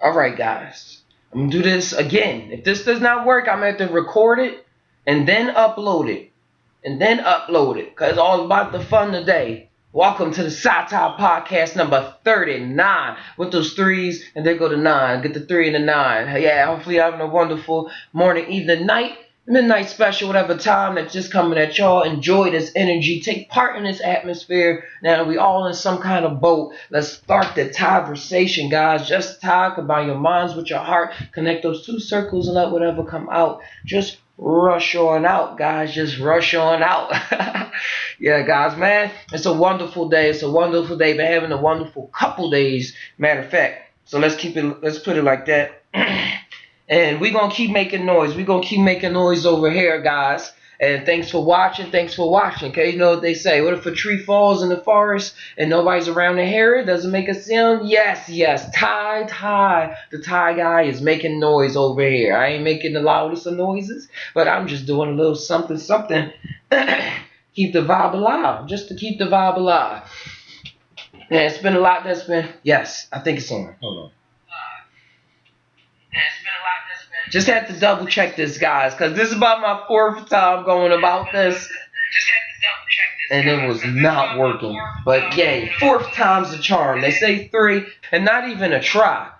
Alright, guys. I'm going to do this again. If this does not work, I'm going to have to record it and then upload it. Because it's all about the fun today. Welcome to the Psy TAi podcast number 39. With those threes, and there go the nine. Get the three and the nine. Yeah, hopefully you're having a wonderful morning, evening, night, midnight special, whatever time that's just coming at y'all. Enjoy this energy. Take part in this atmosphere. Now we all in some kind of boat. Let's start the conversation, guys. Just talk about your minds with your heart. Connect those two circles and let whatever come out. Just rush on out, guys. Just rush on out. Yeah, guys, man. It's a wonderful day. It's a wonderful day. Been having a wonderful couple days, matter of fact. So let's put it like that. And we're going to keep making noise. We're going to keep making noise over here, guys. And thanks for watching. Okay, you know what they say. What if a tree falls in the forest and nobody's around to hear it? Does it make a sound? Yes. Psy TAi. The Thai guy is making noise over here. I ain't making the loudest of noises, but I'm just doing a little something. Keep the vibe alive. Just to keep the vibe alive. And it's been a lot that's been... Yes, I think it's on. Hold on. Just had to double check this, guys, because this is about my fourth time going about this. And it was not working. But yay, fourth time's the charm. They say three, and not even a try.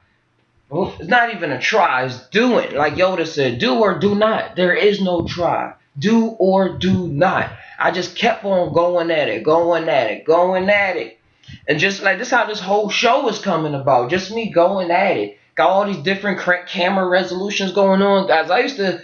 Well, it's not even a try, it's doing. Like Yoda said, do or do not. There is no try. Do or do not. I just kept on going at it. And just like this how this whole show is coming about. Just me going at it. Got all these different camera resolutions going on, guys. I used to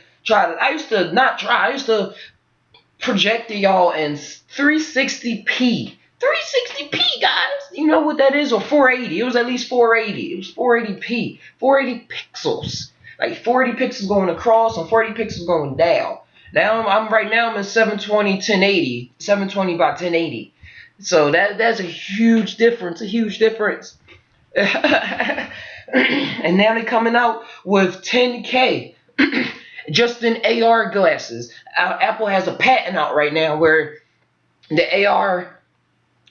project to y'all in 360p. 360p, guys. You know what that is? Or 480. It was at least 480. It was 480p. 480 pixels. Like 480 pixels going across and 40 pixels going down. Now I'm in 720 1080. 720 by 1080. So that's a huge difference. And now they're coming out with 10K just in AR glasses. Apple has a patent out right now where the AR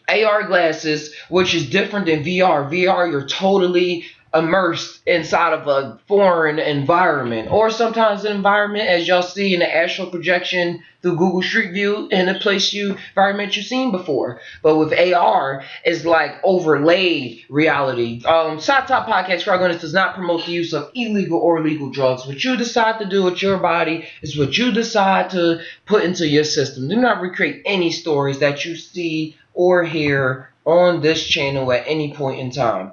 glasses, which is different than VR. VR, you're totally immersed inside of a foreign environment, or sometimes an environment, as y'all see in the astral projection through Google Street View, in a place environment you've seen before. But with AR, it's like overlaid reality. Psy TAi podcast program does not promote the use of illegal or legal drugs. What you decide to do with your body is what you decide to put into your system. Do not recreate any stories that you see or hear on this channel at any point in time.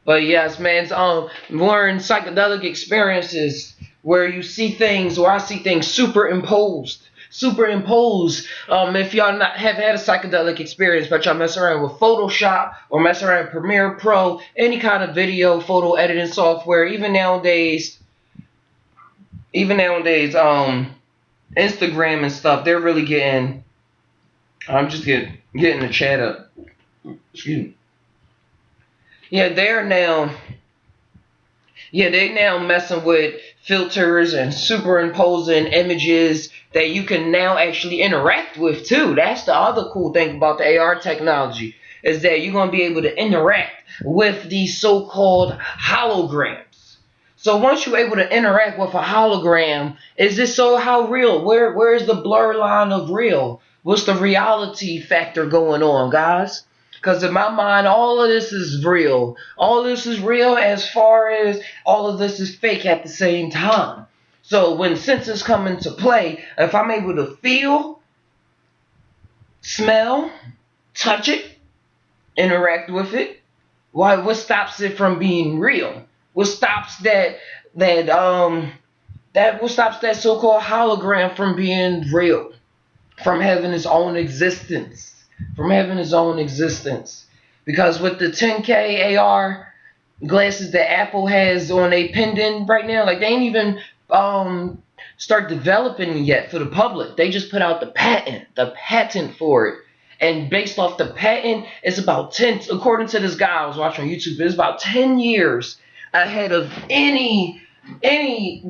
But yes, man, we're in psychedelic experiences where you see things, or I see things superimposed. If y'all have had a psychedelic experience, but y'all mess around with Photoshop or mess around with Premiere Pro, any kind of video, photo editing software, even nowadays, Instagram and stuff, they're really getting. I'm just getting the chat up. Excuse me. Yeah, they now messing with filters and superimposing images that you can now actually interact with too. That's the other cool thing about the AR technology, is that you're going to be able to interact with these so-called holograms. So once you're able to interact with a hologram, is this how real? Where is the blur line of real? What's the reality factor going on, guys? Because in my mind, all of this is real. All of this is real as far as all of this is fake at the same time. So when senses come into play, if I'm able to feel, smell, touch it, interact with it, what stops it from being real? What stops that so-called hologram from being real? From having its own existence. Because with the 10K AR glasses that Apple has on a pendant right now, like they ain't even start developing yet for the public. They just put out the patent for it. And based off the patent, it's about according to this guy I was watching on YouTube, it's about 10 years ahead of any any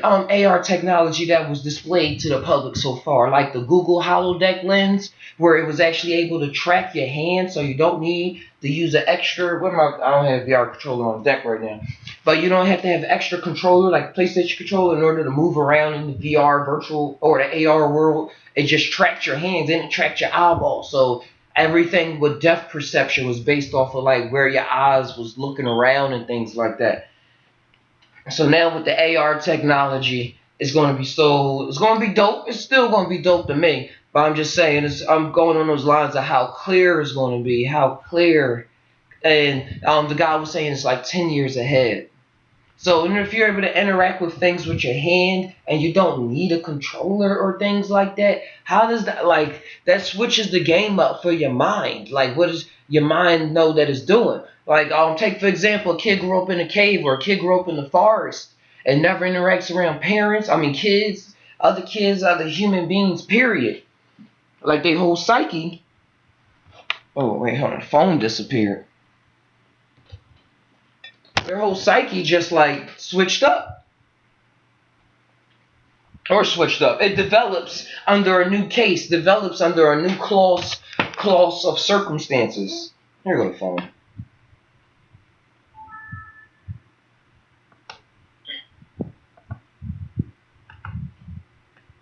AR technology that was displayed to the public so far, like the Google holodeck lens, where it was actually able to track your hand, so you don't need to use an extra. I don't have VR controller on deck right now, but you don't have to have extra controller like PlayStation controller in order to move around in the VR virtual or the AR world. It just tracks your hands and it tracks your eyeballs. So everything with depth perception was based off of like where your eyes was looking around and things like that. So now with the AR technology, it's going to be it's going to be dope. It's still going to be dope to me. But I'm just saying, I'm going on those lines of how clear it's going to be, how clear. And the guy was saying it's like 10 years ahead. So if you're able to interact with things with your hand and you don't need a controller or things like that, how does that that switches the game up for your mind? Like what does your mind know that it's doing? Like take for example, a kid grew up in a cave or a kid grew up in the forest and never interacts around parents. I mean kids, other human beings, period. Like their whole psyche. Oh wait, hold on, the phone disappeared. Their whole psyche just like switched up. Or switched up. It develops under a new case, develops under a new clause of circumstances. Here you go, phone.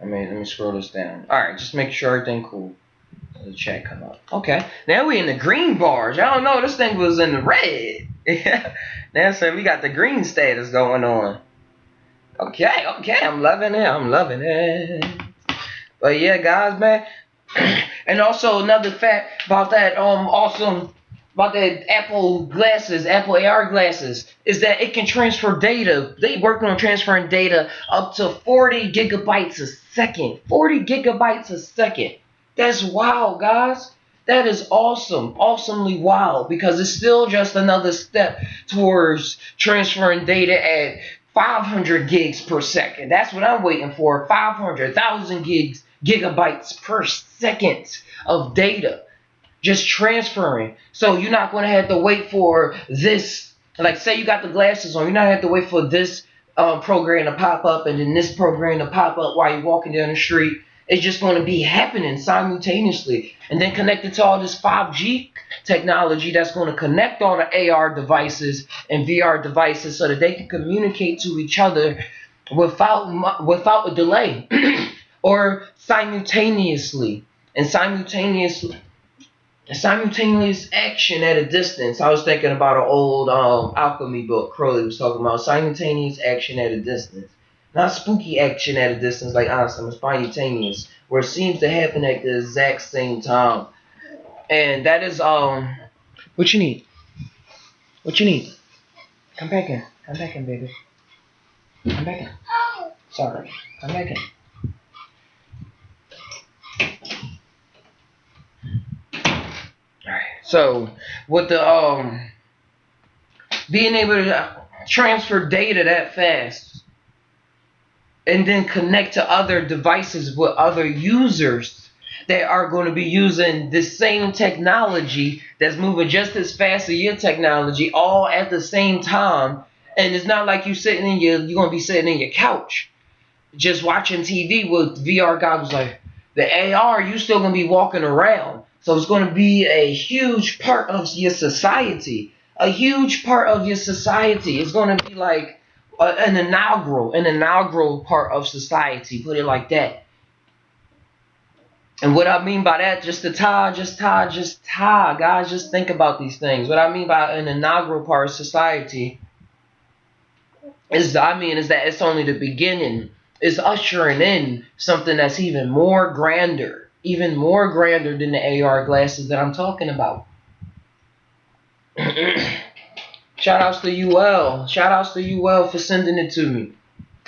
Let me scroll this down. Alright, just make sure everything cool. The chat come up. Okay. Now we in the green bars. I don't know, this thing was in the red. Now so we got the green status going on. Okay, I'm loving it. But yeah, guys, man. And also another fact about that about the Apple AR glasses, is that it can transfer data. They working on transferring data up to 40 gigabytes a second. 40 gigabytes a second. That's wild, guys. That is awesome. Awesomely wild, because it's still just another step towards transferring data at 500 gigs per second. That's what I'm waiting for. 500,000 gigabytes per second of data just transferring. So you're not going to have to wait for this. Like say you got the glasses on, you're not going to have to wait for this program to pop up and then this program to pop up while you're walking down the street. It's just going to be happening simultaneously, and then connected to all this 5G technology that's going to connect all the AR devices and VR devices so that they can communicate to each other without a delay or simultaneously. And simultaneous action at a distance. I was thinking about an old alchemy book Crowley was talking about. Simultaneous action at a distance. Not spooky action at a distance like Einstein, but simultaneous, where it seems to happen at the exact same time. And that is what you need. What you need? Come back in. Come back in, baby. Come back in. Sorry. Come back in. Alright. So with the being able to transfer data that fast and then connect to other devices with other users that are going to be using the same technology that's moving just as fast as your technology, all at the same time. And it's not like you're going to be sitting in your couch just watching TV with VR goggles. Like the AR, you still going to be walking around. So it's going to be a huge part of your society. A huge part of your society. It's going to be like an inaugural part of society, put it like that. And what I mean by that, just tie, guys, just think about these things. What I mean by an inaugural part of society is that it's only the beginning. It's ushering in something that's even more grander than the AR glasses that I'm talking about. Shout outs to UL. Shout outs to UL for sending it to me.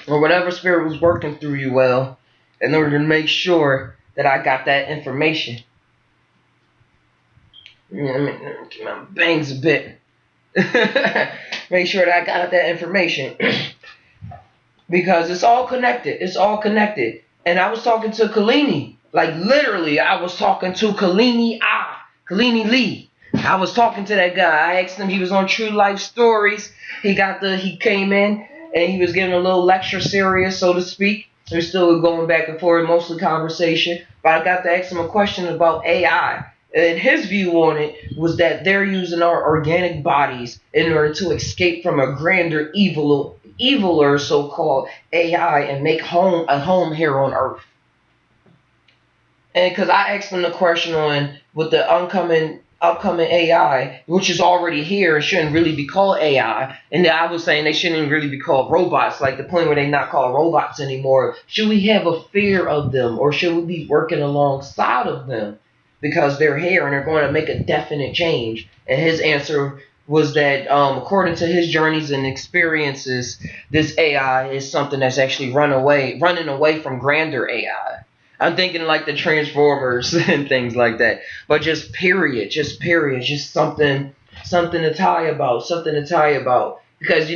Or whatever spirit was working through UL in order to make sure that I got that information. Let me keep my bangs a bit. Make sure that I got that information. Because it's all connected. It's all connected. And I was talking to Kalini. Like literally, I was talking to Kalini Lee. I was talking to that guy. I asked him, he was on True Life Stories. He came in and he was giving a little lecture series, so to speak. We're still going back and forth, mostly conversation. But I got to ask him a question about AI. And his view on it was that they're using our organic bodies in order to escape from a grander eviler so-called AI and make a home here on Earth. And because I asked him the question on with the upcoming AI, which is already here and shouldn't really be called AI, and I was saying they shouldn't really be called robots, like the point where they're not called robots anymore. Should we have a fear of them, or should we be working alongside of them because they're here and they're going to make a definite change? And his answer was that according to his journeys and experiences, this AI is something that's actually running away from grander AI. I'm thinking like the Transformers and things like that. But just period, just something to tie about, something to tie about. Because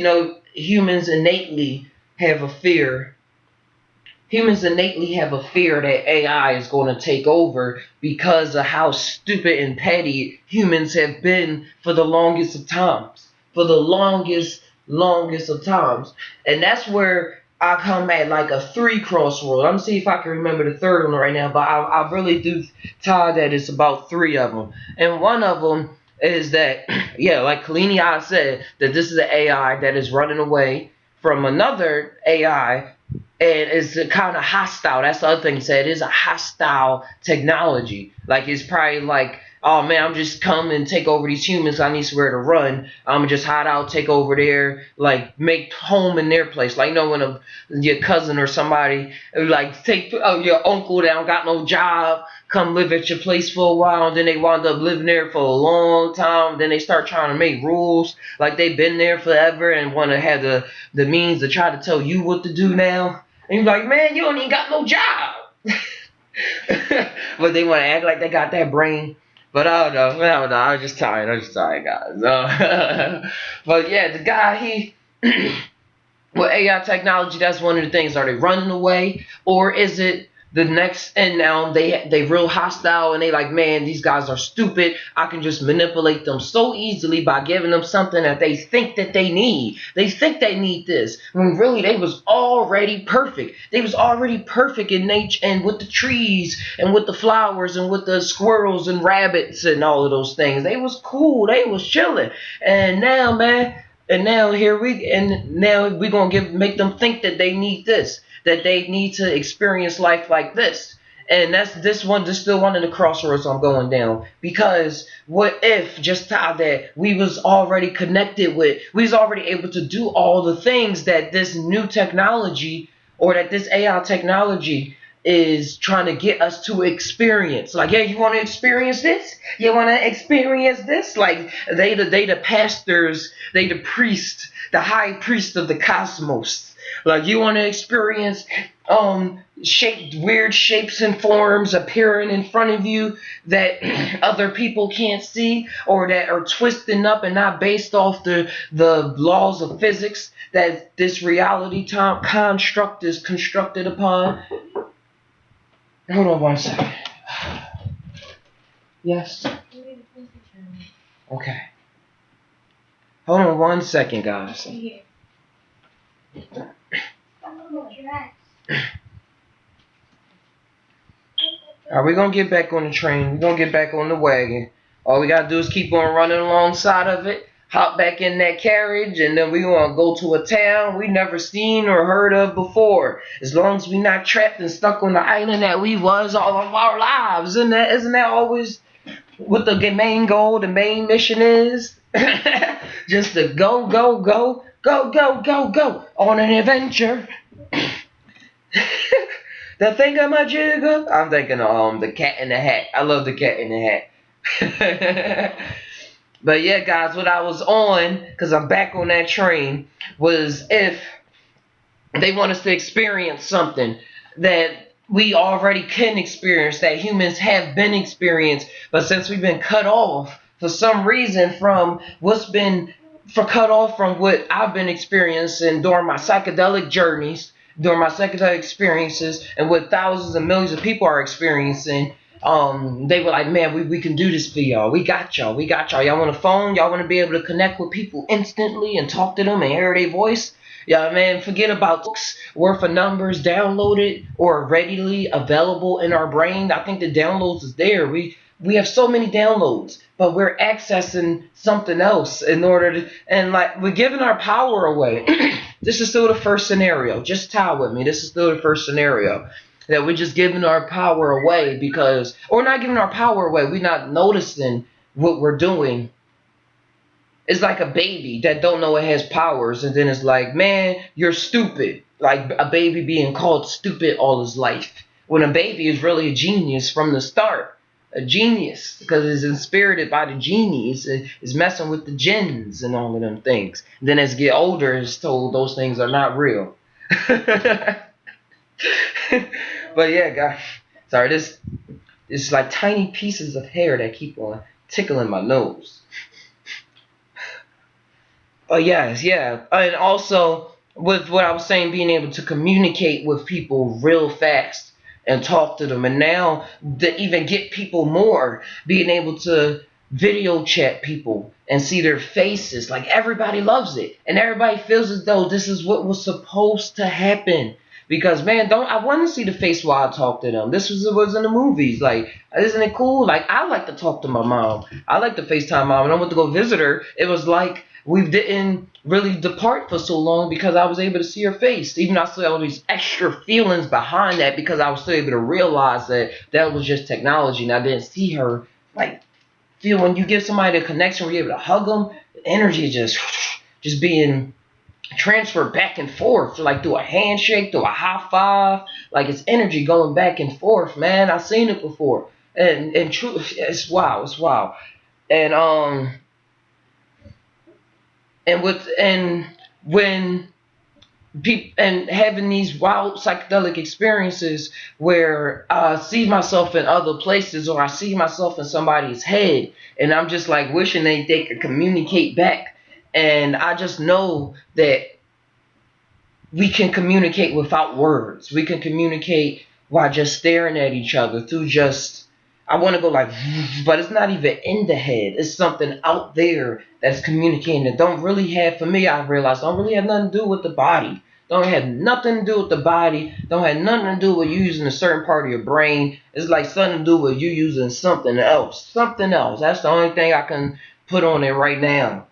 humans innately have a fear. Humans innately have a fear that AI is going to take over because of how stupid and petty humans have been for the longest of times. For the longest of times. And that's where I come at like a three crossroad. I'm gonna see if I can remember the third one right now, but I really do tie that it's about three of them. And one of them is that, yeah, like Kalini I said, that this is an AI that is running away from another AI and it's kind of hostile. That's the other thing he said. It is a hostile technology. Like it's probably like, oh man, I'm just come and take over these humans. I need somewhere to run. I'm gonna just hide out, take over there, like make home in their place. Like when your cousin or somebody like take your uncle that don't got no job, come live at your place for a while, and then they wind up living there for a long time. Then they start trying to make rules like they've been there forever and want to have the means to try to tell you what to do now. And you're like, man, you don't even got no job. But they want to act like they got that brain. But I don't know. I was just tired. Guys. But yeah, the guy, with AI technology, that's one of the things. Are they running away, or is it the next? And now they real hostile, and they like, man, these guys are stupid. I can just manipulate them so easily by giving them something that they think that they need. They think they need this when really they was already perfect. They was already perfect in nature and with the trees and with the flowers and with the squirrels and rabbits and all of those things. They was cool. They was chilling. And now, man. And now we gonna make them think that they need this, that they need to experience life like this. And that's this still one of the crossroads I'm going down. Because what if just how that we was already connected with, we was already able to do all the things that this new technology or that this AI technology is trying to get us to experience. Like, yeah, you want to experience this? You want to experience this? Like, they the pastors, they the priest, the high priest of the cosmos. Like, you want to experience weird shapes and forms appearing in front of you that other people can't see, or that are twisting up and not based off the laws of physics that this reality time construct is constructed upon. Hold on one second. Yes. Okay. Hold on one second, guys. Alright, we're gonna get back on the train. We're gonna get back on the wagon. All we gotta do is keep on running alongside of it, hop back in that carriage, and then we're gonna go to a town we never seen or heard of before. As long as we're not trapped and stuck on the island that we was all of our lives. Isn't that always what the main goal, the main mission is? Just to go on an adventure. The thing of my jigger. I'm thinking the Cat in the Hat. I love the Cat in the Hat. But yeah, guys, what I was on, because I'm back on that train, was if they want us to experience something that we already can experience, that humans have been experienced, but since we've been cut off for some reason from cut off from what I've been experiencing during my psychedelic journeys, during my psychedelic experiences, and what thousands and millions of people are experiencing. They were like, man, we can do this for y'all. We got y'all. Y'all want a phone? Y'all want to be able to connect with people instantly and talk to them and hear their voice? Yeah, man, forget about books worth of numbers downloaded or readily available in our brain. I think the downloads is there. We have so many downloads, but we're accessing something else in order to, and like we're giving our power away. This is still the first scenario. Just tie with me. This is still the first scenario that we're just giving our power away because, or not giving our power away. We're not noticing what we're doing. It's like a baby that don't know it has powers, and then it's like, man, you're stupid. Like a baby being called stupid all his life, when a baby is really a genius from the start, a genius because it's inspirited by the genies, is messing with the jinns and all of them things. And then as it get older, it's told those things are not real. But yeah, guys, sorry, this it's like tiny pieces of hair that keep on tickling my nose. Oh yes, yeah, and also with what I was saying, being able to communicate with people real fast and talk to them, and now to even get people more, being able to video chat people and see their faces, like everybody loves it, and everybody feels as though this is what was supposed to happen. Because man, don't I want to see the face while I talk to them? This was in the movies. Like, isn't it cool? Like, I like to talk to my mom. I like to FaceTime mom, and I went to go visit her. It was like we didn't really depart for so long because I was able to see her face. Even though I still had all these extra feelings behind that because I was still able to realize that that was just technology, and I didn't see her. Like, feel when you give somebody a connection where you're able to hug them, the energy just being transfer back and forth, like through a handshake, through a high five, like it's energy going back and forth, man. I've seen it before, and true, it's wow, it's wow, and and with and when people and having these wild psychedelic experiences where I see myself in other places or I see myself in somebody's head, and I'm just like wishing they could communicate back, and I just know that we can communicate without words. We can communicate while just staring at each other through just, I want to go like, but it's not even in the head. It's something out there that's communicating that don't really have, for me, I realized, don't really have nothing to do with the body. Don't have nothing to do with the body. Don't have nothing to do with you using a certain part of your brain. It's like something to do with you using something else. Something else. That's the only thing I can put on it right now.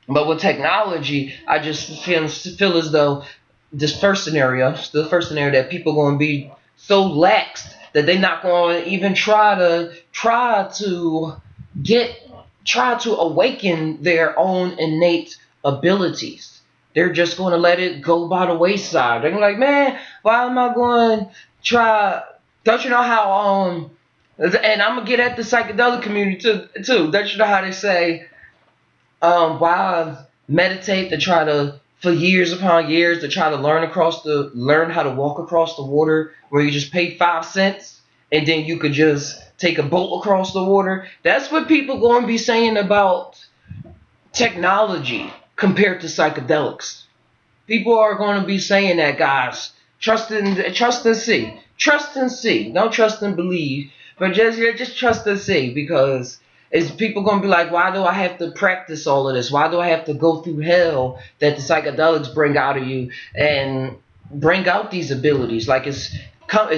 But with technology, I just feel as though this first scenario, the first scenario, that people going to be so laxed that they're not going to even try to get try to awaken their own innate abilities. They're just going to let it go by the wayside. They're like, man, why am I going to try? Don't you know how and I'm gonna get at the psychedelic community too. Don't you know how they say why I meditate to try to for years upon years to try to learn how to walk across the water where you just pay 5 cents and then you could just take a boat across the water. That's what people going to be saying about technology compared to psychedelics. People are going to be saying that, guys. Trust and see. Trust and see. Don't trust and believe, but just trust and see, because is people going to be like, why do I have to practice all of this? Why do I have to go through hell that the psychedelics bring out of you and bring out these abilities? Like it's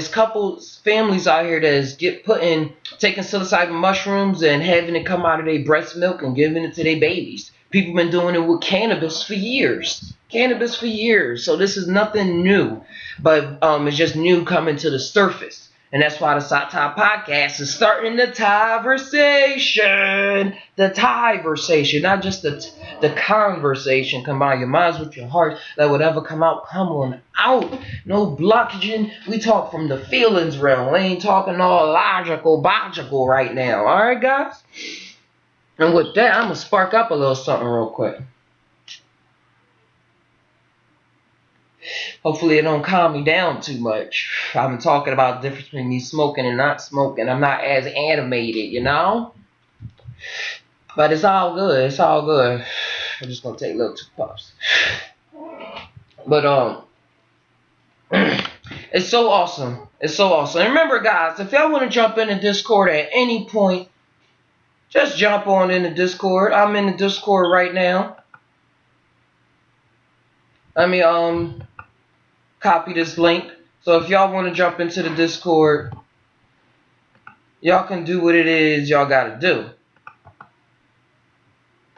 couples, families out here that is taking psilocybin mushrooms and having it come out of their breast milk and giving it to their babies. People been doing it with cannabis for years. Cannabis for years. So this is nothing new, but it's just new coming to the surface. And that's why the Psy TAi podcast is starting the Thai-versation. The Thai-versation, not just the conversation. Combine your minds with your heart. Let whatever come out, come on out. No blockaging. We talk from the feelings realm. We ain't talking all logical right now. Alright, guys? And with that, I'm going to spark up a little something real quick. Hopefully it don't calm me down too much. I've been talking about the difference between me smoking and not smoking. I'm not as animated, you know? But it's all good. It's all good. I'm just going to take little two puffs. But, it's so awesome. It's so awesome. And remember, guys, if y'all want to jump in the Discord at any point, just jump on in the Discord. I'm in the Discord right now. Let me copy this link. So if y'all want to jump into the Discord, y'all can do what it is y'all gotta do.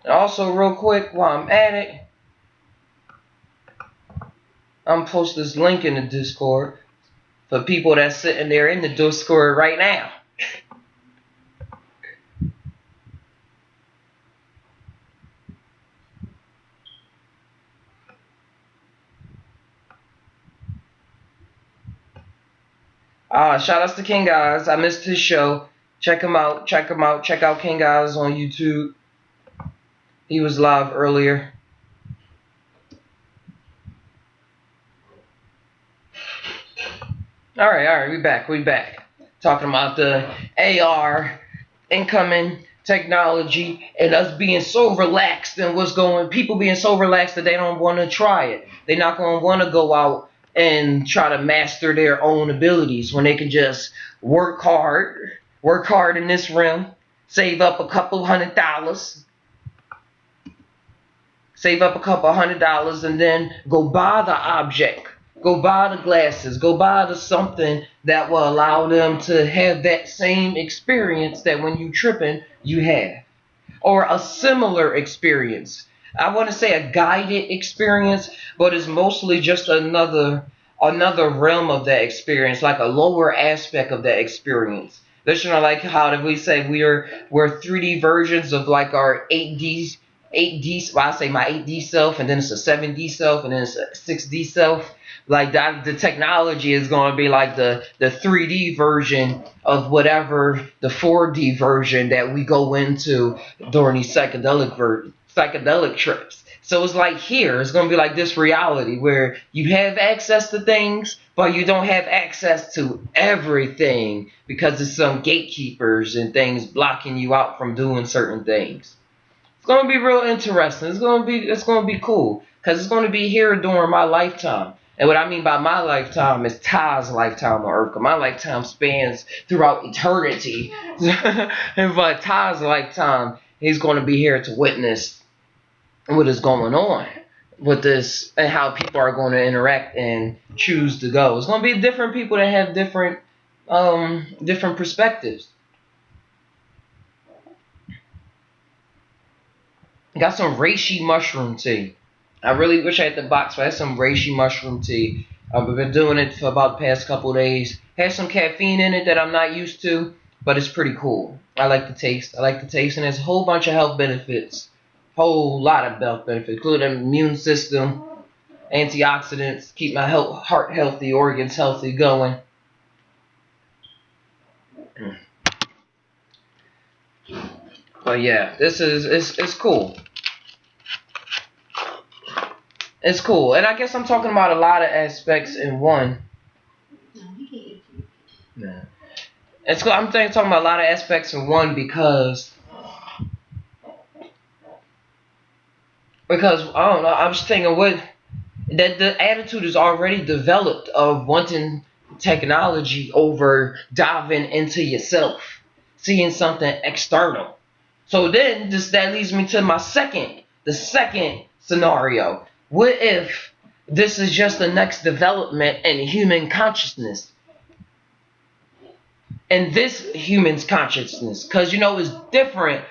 And also, real quick, while I'm at it, I'm gonna post this link in the Discord for people that's sitting there in the Discord right now. Shout outs to King Guys. I missed his show. Check him out. Check him out. Check out King Guys on YouTube. He was live earlier. All right. We back. Talking about the AR incoming technology and us being so relaxed and what's going. People being so relaxed that they don't want to try it. They're not going to want to go out and try to master their own abilities when they can just work hard in this realm, save up a couple $100, and then go buy the object, go buy the glasses, go buy the something that will allow them to have that same experience that when you tripping you have, or a similar experience. I want to say a guided experience, but it's mostly just another realm of that experience, like a lower aspect of that experience. This, like how did we say we're 3D versions of like our 8D. Well, I say my 8D self, and then it's a 7D self, and then it's a 6D self. Like that, the technology is going to be like the 3D version of whatever the 4D version that we go into during these psychedelic trips. So it's like here, it's going to be like this reality where you have access to things, but you don't have access to everything because there's some gatekeepers and things blocking you out from doing certain things. It's going to be real interesting. It's going to be cool because it's going to be here during my lifetime. And what I mean by my lifetime is Tai's lifetime on Earth. My lifetime spans throughout eternity. But Tai's lifetime, he's going to be here to witness what is going on with this and how people are going to interact and choose to go. It's going to be different people that have different perspectives. Got some reishi mushroom tea. I really wish I had the box, but I had some reishi mushroom tea. I've been doing it for about the past couple of days. Has some caffeine in it that I'm not used to, but it's pretty cool. I like the taste. And there's a whole bunch of health benefits. Whole lot of health benefits, including immune system, antioxidants, keep my heart healthy, organs healthy, going. But yeah, it's cool. It's cool, and I guess I'm talking about a lot of aspects in one. Yeah. It's cool. I'm talking about a lot of aspects in one because I don't know. I'm just thinking what that the attitude is already developed of wanting technology over diving into yourself, seeing something external. So then that leads me to the second scenario. What if this is just the next development in human consciousness? And this human's consciousness, because it's different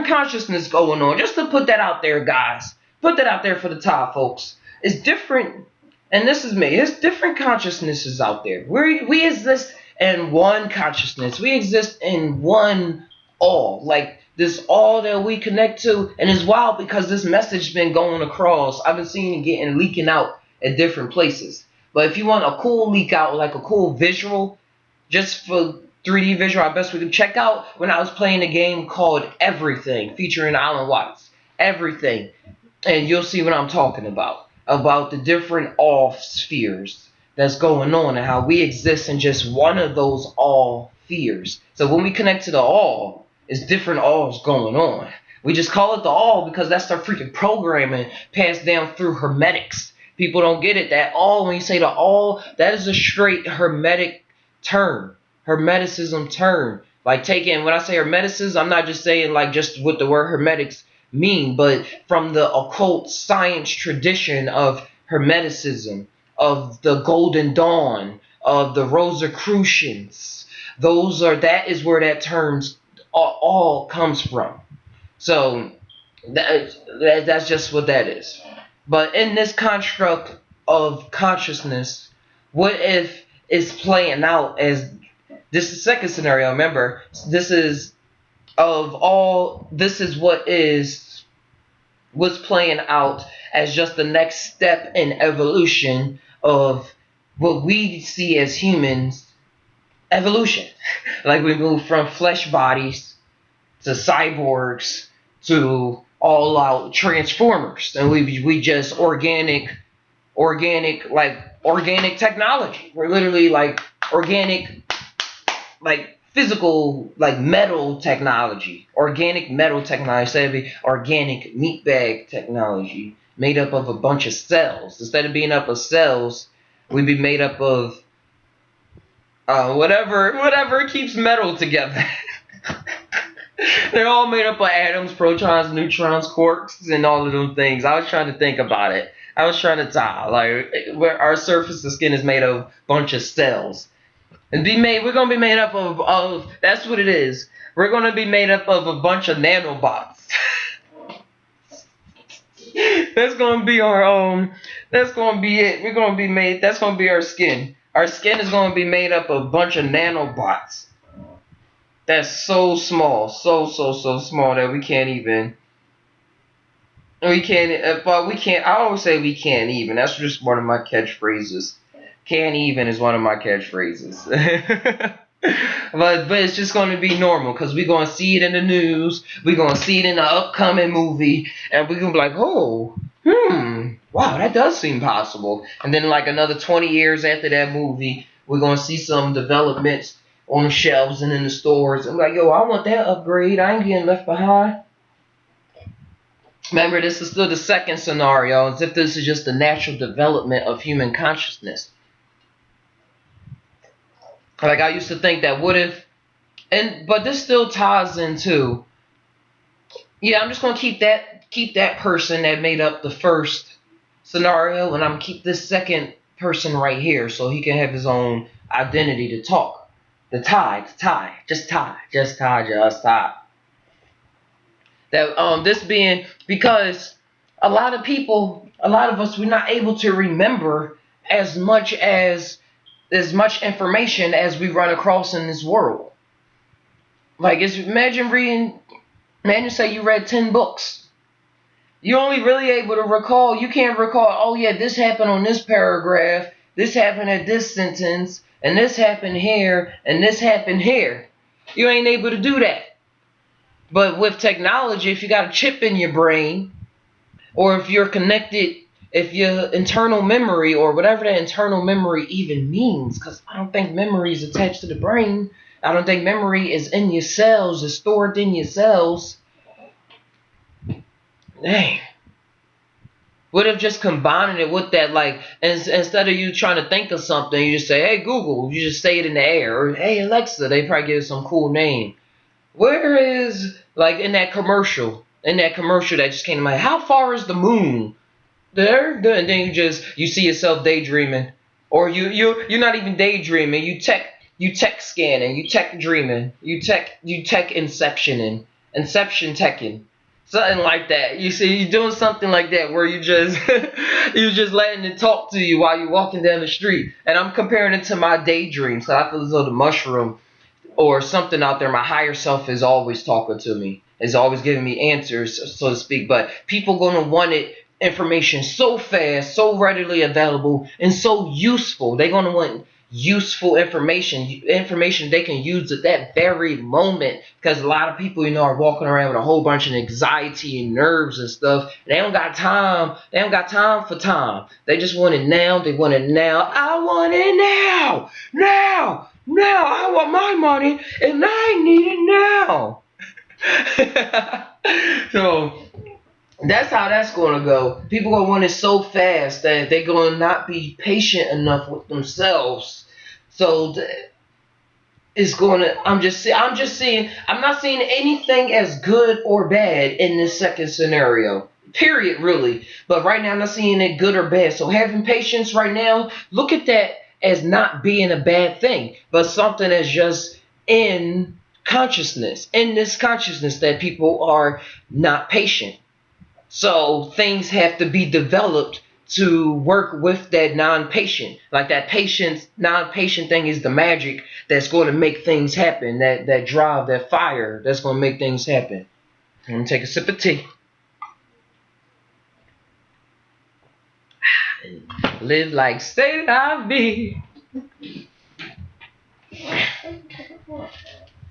consciousness going on. Just to put that out there, guys, put that out there for the top folks. It's different, and this is me. It's different consciousnesses out there. We exist in one consciousness. We exist in one all, like this all that we connect to, and it's wild because this message been going across. I've been seeing it leaking out at different places. But if you want a cool leak out, like a cool visual, just for 3D visual, I best we can check out when I was playing a game called Everything, featuring Alan Watts. Everything. And you'll see what I'm talking about. About the different all spheres that's going on and how we exist in just one of those all spheres. So when we connect to the all, it's different alls going on. We just call it the all because that's our freaking programming passed down through hermetics. People don't get it. That all, when you say the all, that is a straight hermetic term, hermeticism term. Like when I say hermeticism, I'm not just saying like just what the word hermetics mean, but from the occult science tradition of Hermeticism, of the Golden Dawn, of the Rosicrucians. That is where that terms all comes from. So that's just what that is. But in this construct of consciousness, what if it's playing out as this is the second scenario? Remember, this is what's playing out as just the next step in evolution of what we see as humans evolution. Like we move from flesh bodies to cyborgs to all out transformers, and we just organic technology. We're literally like organic, like physical, like metal technology, organic metal technology. Instead of the organic meat bag technology made up of a bunch of cells. Instead of being up of cells, we'd be made up of whatever keeps metal together. They're all made up of atoms, protons, neutrons, quarks, and all of them things. I was trying to think about it. I was trying to tie like where our surface of skin is made of a bunch of cells. We're gonna be made up of that's what it is. We're gonna be made up of a bunch of nanobots. That's gonna be our that's gonna be it. That's gonna be our skin. Our skin is gonna be made up of a bunch of nanobots. That's so small, so small that we can't even. But we can't. I always say we can't even. That's just one of my catchphrases. Can't even is one of my catchphrases. but it's just going to be normal because we're going to see it in the news. We're going to see it in the upcoming movie, and we're going to be like, oh, wow, that does seem possible. And then like another 20 years after that movie, we're going to see some developments on the shelves and in the stores. And like, yo, I want that upgrade. I ain't getting left behind. Remember, this is still the second scenario, as if this is just the natural development of human consciousness. Like I used to think that but this still ties into, yeah, I'm just gonna keep that person that made up the first scenario, and I'm gonna keep this second person right here so he can have his own identity to talk. Just tie. That this being because a lot of us, we're not able to remember as much information as we run across in this world. Like imagine say you read 10 books. You're only really able to recall, you can't recall, oh yeah, this happened on this paragraph, this happened at this sentence, and this happened here, and this happened here. You ain't able to do that. But with technology, if you got a chip in your brain, or if you're connected, if your internal memory, or whatever that internal memory even means, because I don't think memory is attached to the brain. I don't think memory is in your cells, it's stored in your cells. Dang. What if just combining it with that, like, instead of you trying to think of something, you just say, hey, Google, you just say it in the air, or hey, Alexa, they probably give it some cool name. Where is, like, in that commercial that just came to mind, how far is the moon? There, and then you see yourself daydreaming, or you're not even daydreaming. You tech scanning, you tech dreaming, you tech inceptioning, inception teching, something like that. You see, you're doing something like that where you just you just letting it talk to you while you're walking down the street. And I'm comparing it to my daydreams. So I feel as though the mushroom or something out there, my higher self is always talking to me, is always giving me answers, so to speak. But people gonna want information so fast, so readily available, and so useful. They're gonna want useful information they can use at that very moment. Because a lot of people, are walking around with a whole bunch of anxiety and nerves and stuff. They don't got time. They don't got time for time. They just want it now. They want it now. I want it now. Now. I want my money, and I need it now. So that's how that's going to go. People going to want it so fast that they're going to not be patient enough with themselves. So it's going to. I'm not seeing anything as good or bad in this second scenario. Period, really. But right now, I'm not seeing it good or bad. So having patience right now, look at that as not being a bad thing, but something that's just in consciousness, in this consciousness that people are not patient. So things have to be developed to work with that non-patient. Like that patience, non-patient thing is the magic that's going to make things happen. That drive, that fire that's going to make things happen. I'm gonna take a sip of tea. Live like say I be.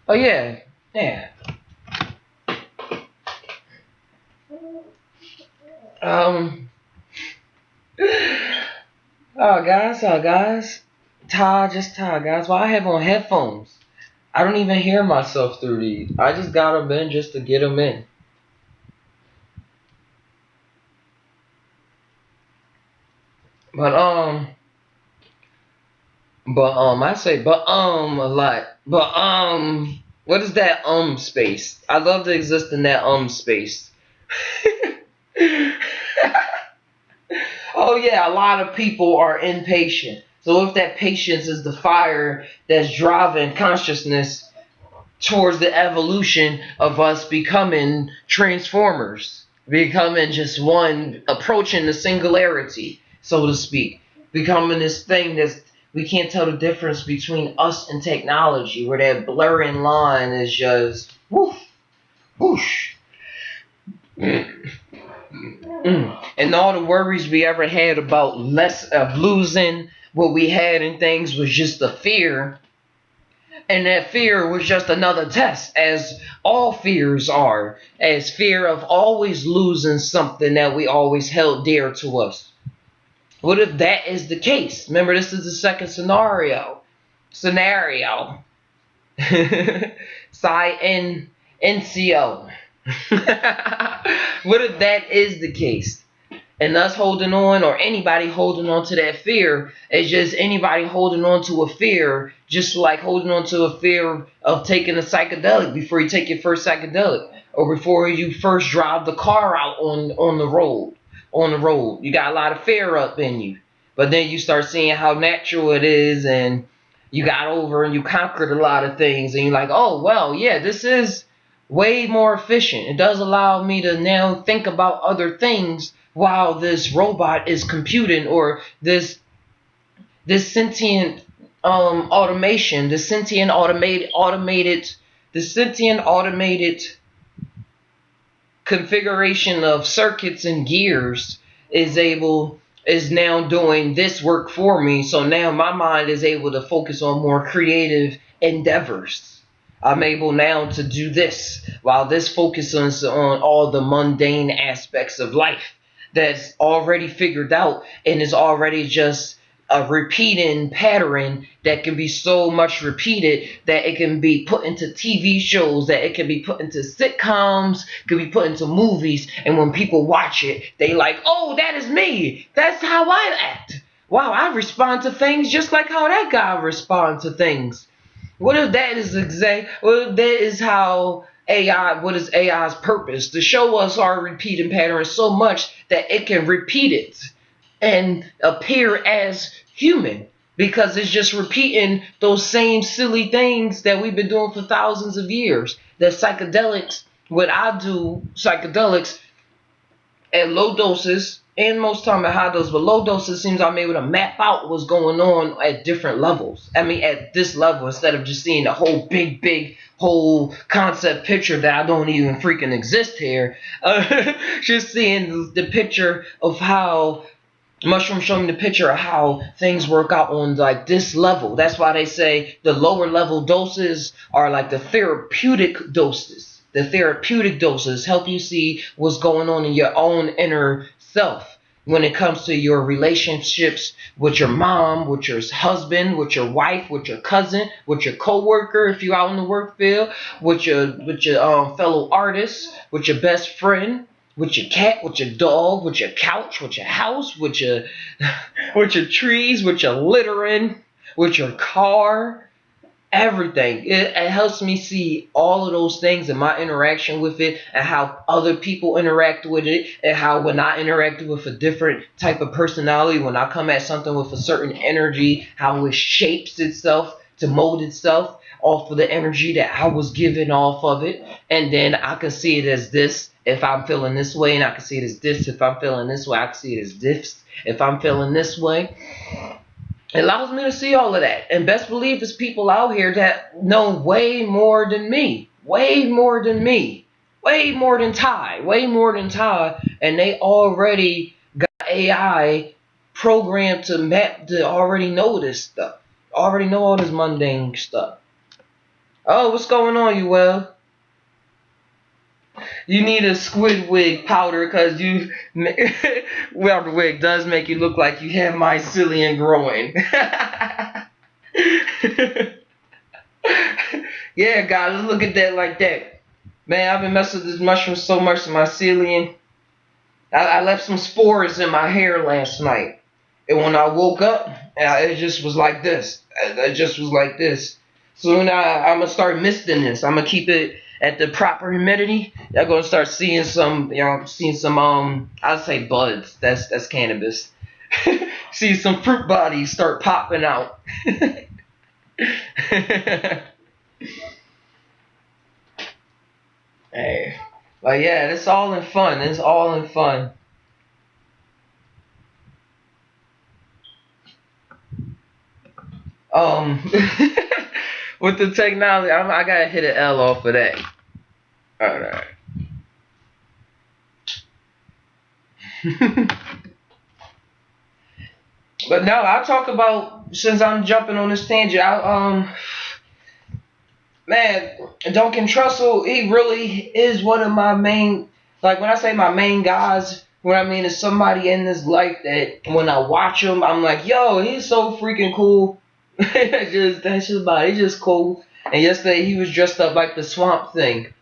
Oh yeah, yeah. Um. Oh guys. Just Ty, guys. Why I have on headphones? I don't even hear myself through these. I just got them in just to get them in. But I say a lot. But what is that space? I love to exist in that space. Oh yeah, a lot of people are impatient. So if that patience is the fire that's driving consciousness towards the evolution of us becoming transformers, becoming just one, approaching the singularity, so to speak, becoming this thing that's we can't tell the difference between us and technology, where that blurring line is just whoosh, whoosh. And all the worries we ever had about less of losing what we had and things was just a fear, and that fear was just another test, as all fears are, as fear of always losing something that we always held dear to us. What if that is the case? Remember, this is the second scenario. Psy NCO. What if that is the case? And us holding on, or anybody holding on to that fear, is just anybody holding on to a fear, just like holding on to a fear of taking a psychedelic before you take your first psychedelic, or before you first drive the car out on the road. On the road, you got a lot of fear up in you, but then you start seeing how natural it is, and you got over and you conquered a lot of things, and you're like, oh well, yeah, this is way more efficient. It does allow me to now think about other things while this robot is computing, or this sentient automation, the sentient automated configuration of circuits and gears is now doing this work for me. So now my mind is able to focus on more creative endeavors. I'm able now to do this while this focuses on all the mundane aspects of life that's already figured out and is already just a repeating pattern that can be so much repeated that it can be put into TV shows, that it can be put into sitcoms, can be put into movies, and when people watch it, they like, oh, that is me. That's how I act. Wow, I respond to things just like how that guy responds to things. What if that is what if that is how AI, what is AI's purpose? To show us our repeating patterns so much that it can repeat it and appear as human, because it's just repeating those same silly things that we've been doing for thousands of years. That psychedelics, what I do, psychedelics at low doses, and most time at high doses, but low doses seems I'm able to map out what's going on at different levels. I mean, at this level, instead of just seeing the whole big whole concept picture that I don't even freaking exist here. Just seeing the picture of how Mushroom showing the picture of how things work out on like this level. That's why they say the lower level doses are like the therapeutic doses. The therapeutic doses help you see what's going on in your own inner self when it comes to your relationships with your mom, with your husband, with your wife, with your cousin, with your coworker if you're out in the work field, with your fellow artists, with your best friend, with your cat, with your dog, with your couch, with your house, with your with your trees, with your littering, with your car, everything. It helps me see all of those things in my interaction with it, and how other people interact with it, and how when I interact with a different type of personality, when I come at something with a certain energy, how it shapes itself to mold itself off of the energy that I was given off of it. And then I can see it as this if I'm feeling this way, and I can see it as this if I'm feeling this way. I can see it as this if I'm feeling this way. It allows me to see all of that. And best believe there's people out here that know way more than me. Way more than me. Way more than Ty. Way more than Ty. And they already got AI programmed to map to already know this stuff. Already know all this mundane stuff. Oh, what's going on, you well? You need a squid wig powder because you, well, the wig does make you look like you have mycelium growing. Yeah, guys, let's look at that like that. Man, I've been messing with this mushroom so much in my mycelium. I left some spores in my hair last night. And when I woke up, it just was like this. It just was like this. Soon I'm going to start misting this. I'm going to keep it at the proper humidity. Y'all going to start seeing some, I'd say buds. That's cannabis. See some fruit bodies start popping out. Hey. But yeah, it's all in fun. It's all in fun. Um, with the technology, I gotta hit an L off of that. All right. But no, I'll talk about, since I'm jumping on this tangent. Man, Duncan Trussell, he really is one of my main. Like when I say my main guys, what I mean is somebody in this life that when I watch him, I'm like, yo, he's so freaking cool. That's just about it. He's just cool. And yesterday he was dressed up like the Swamp Thing.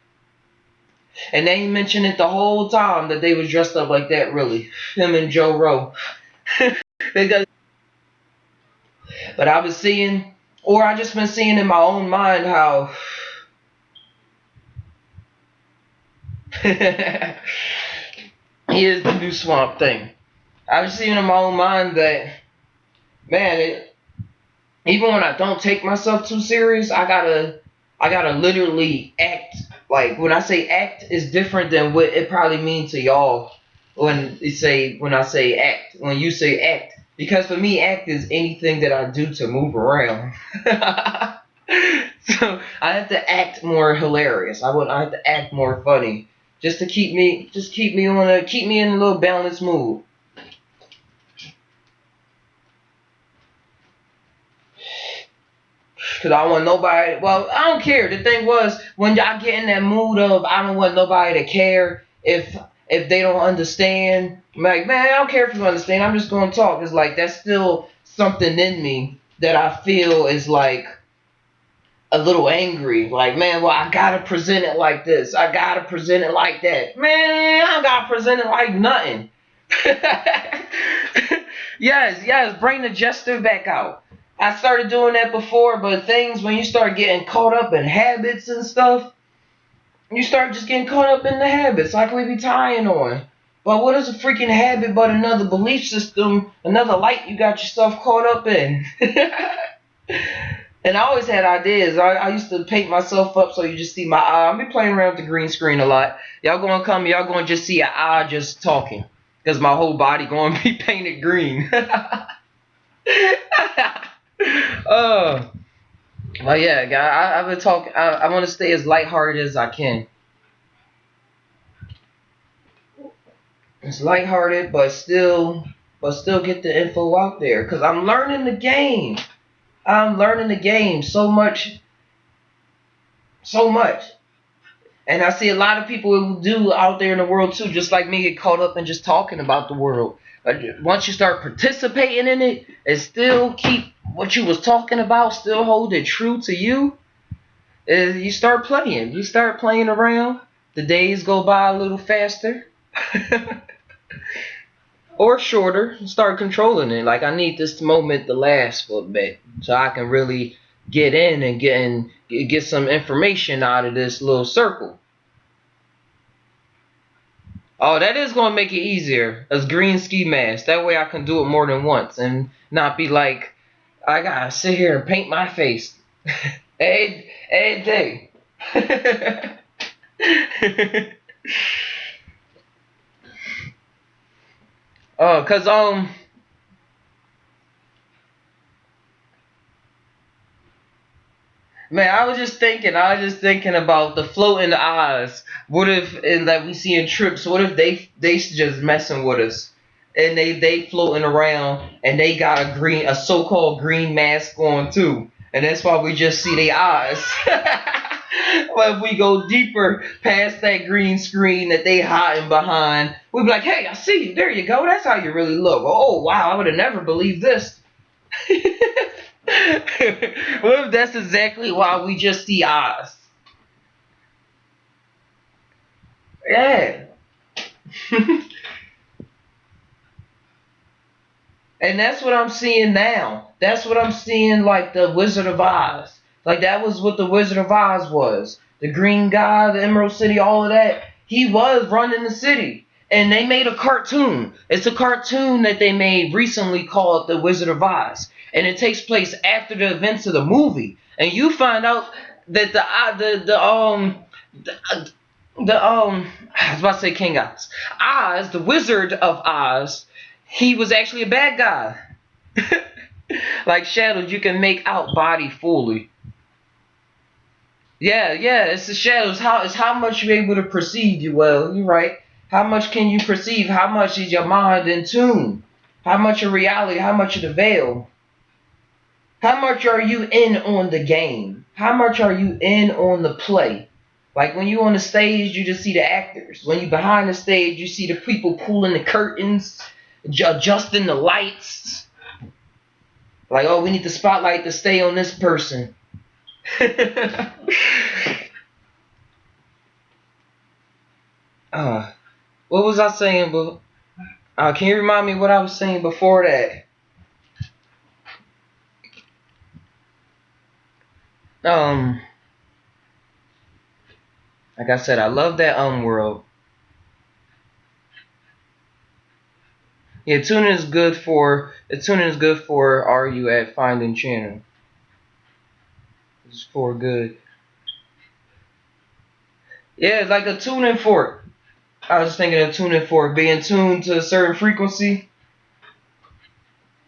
And they mentioned it the whole time that they was dressed up like that, really. Him and Joe Rowe. But I was seeing, or I just been seeing in my own mind how he is the new Swamp Thing. I was seeing in my own mind that, man, even when I don't take myself too serious, I gotta literally act. Like when I say act is different than what it probably means to y'all when I say act, when you say act. Because for me, act is anything that I do to move around. So I have to act more hilarious. I have to act more funny, just to keep me in a little balanced mood. Cause I don't want nobody. Well, I don't care. The thing was, when y'all get in that mood of I don't want nobody to care if they don't understand. I'm like, man, I don't care if you understand. I'm just gonna talk. It's like that's still something in me that I feel is like a little angry. Like, man, well, I gotta present it like this. I gotta present it like that. Man, I gotta present it like nothing. Yes, bring the jester back out. I started doing that before, but things when you start getting caught up in habits and stuff, you start just getting caught up in the habits, like we be tying on. But what is a freaking habit but another belief system, another light you got yourself caught up in? And I always had ideas. I used to paint myself up so you just see my eye. I'll be playing around with the green screen a lot. Y'all gonna just see an eye just talking. Because my whole body gonna be painted green. uh, but yeah, guy, I've been talking. I want to stay as lighthearted as I can. It's lighthearted, but still get the info out there. Cause I'm learning the game. I'm learning the game so much, so much. And I see a lot of people who do out there in the world too, just like me, get caught up in just talking about the world. Once you start participating in it and still keep what you was talking about, still hold it true to you, you start playing. You start playing around. The days go by a little faster. Or shorter. Start controlling it. Like I need this moment to last for a bit, so I can really get in and get some information out of this little circle. Oh, that is gonna make it easier. As green ski mask. That way I can do it more than once and not be like I gotta sit here and paint my face every day. Cause man, I was just thinking about the floating eyes. What if, and like we see in trips, what if they just messing with us, and they floating around, and they got a so-called green mask on too, and that's why we just see their eyes. But if we go deeper past that green screen that they hiding behind, we be like, hey, I see you. There you go. That's how you really look. Oh wow, I would have never believed this. What if that's exactly why we just see eyes? Yeah. And that's what I'm seeing now. That's what I'm seeing like the Wizard of Oz. Like that was what the Wizard of Oz was. The green guy, the Emerald City, all of that. He was running the city. And they made a cartoon. It's a cartoon that they made recently called The Wizard of Oz. And it takes place after the events of the movie. And you find out that I was about to say King Oz. Oz, the Wizard of Oz, he was actually a bad guy. Like shadows, you can make out body fully. Yeah, yeah, it's the shadows. How much you're able to perceive you well. You're right. How much can you perceive? How much is your mind in tune? How much of reality? How much of the veil? How much are you in on the game? How much are you in on the play? Like when you on the stage, you just see the actors. When you behind the stage, you see the people pulling the curtains, adjusting the lights. Like, oh, we need the spotlight to stay on this person. uh, what was I saying? Can you remind me what I was saying before that? Um, like I said, I love that world. Yeah, tuning is good for are you at finding channel. It's for good. Yeah, like a tuning fork. I was thinking of tuning fork being tuned to a certain frequency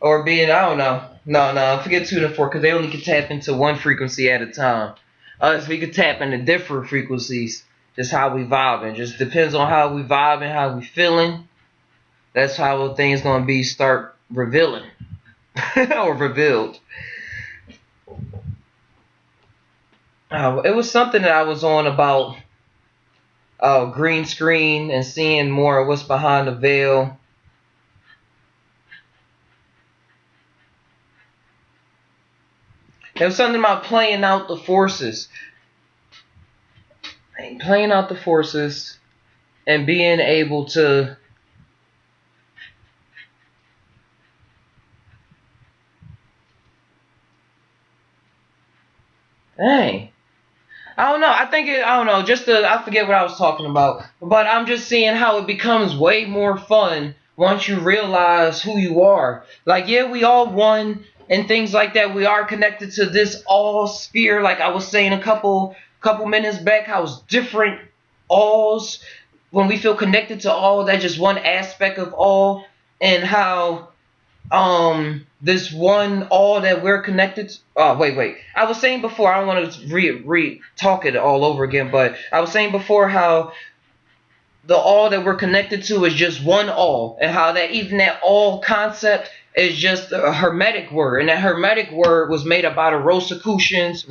or being I don't know. No, forget tuning fork because they only can tap into one frequency at a time. Us, we could tap into different frequencies. Just how we vibing. Just depends on how we vibing, how we feeling. That's how things gonna be start revealing or revealed. It was something that I was on about green screen and seeing more of what's behind the veil. It was something about playing out the forces. Playing out the forces and being able to dang. I don't know. I don't know. I forget what I was talking about. But I'm just seeing how it becomes way more fun once you realize who you are. Like, yeah, we all one and things like that. We are connected to this all sphere. Like I was saying a couple minutes back, how it's different alls when we feel connected to all. That's just one aspect of all, and how this one all that we're connected to, oh wait, I was saying before, I don't want to re talk it all over again, but I was saying before how the all that we're connected to is just one all, and how that even that all concept is just a hermetic word, and that hermetic word was made up out of Rosicrucians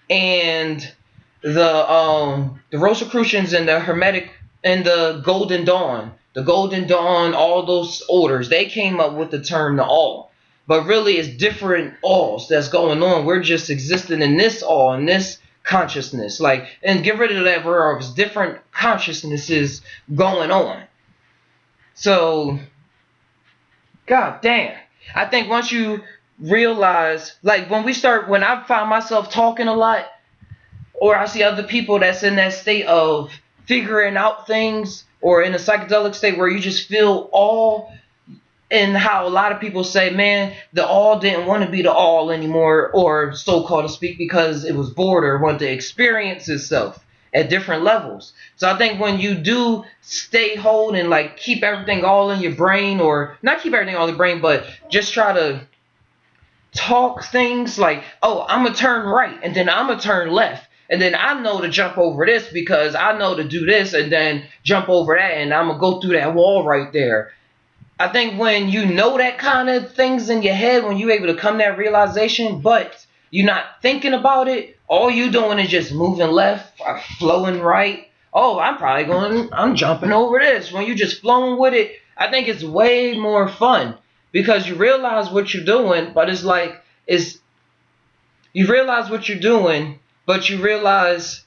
and the Rosicrucians and the Hermetic and the Golden Dawn, all those orders, they came up with the term the all. But really, it's different alls that's going on. We're just existing in this all, in this consciousness. Like, and get rid of that word. It's different consciousnesses going on. So, god damn. I think realize, like when I find myself talking a lot, or I see other people that's in that state of figuring out things, or in a psychedelic state where you just feel all, and how a lot of people say, man, the all didn't want to be the all anymore, or so-called to speak, because it was bored or wanted to experience itself at different levels. So I think when you do stay hold and like keep everything all in your brain, or not keep everything all in your brain, but just try to talk things like, oh, I'm gonna turn right and then I'm gonna turn left. And then I know to jump over this because I know to do this, and then jump over that, and I'm gonna go through that wall right there. I think when you know that kind of things in your head, when you're able to come to that realization, but you're not thinking about it, all you doing is just moving left, flowing right. Oh, I'm jumping over this. When you just flowing with it, I think it's way more fun because you realize what you're doing, but you realize what you're doing, but you realize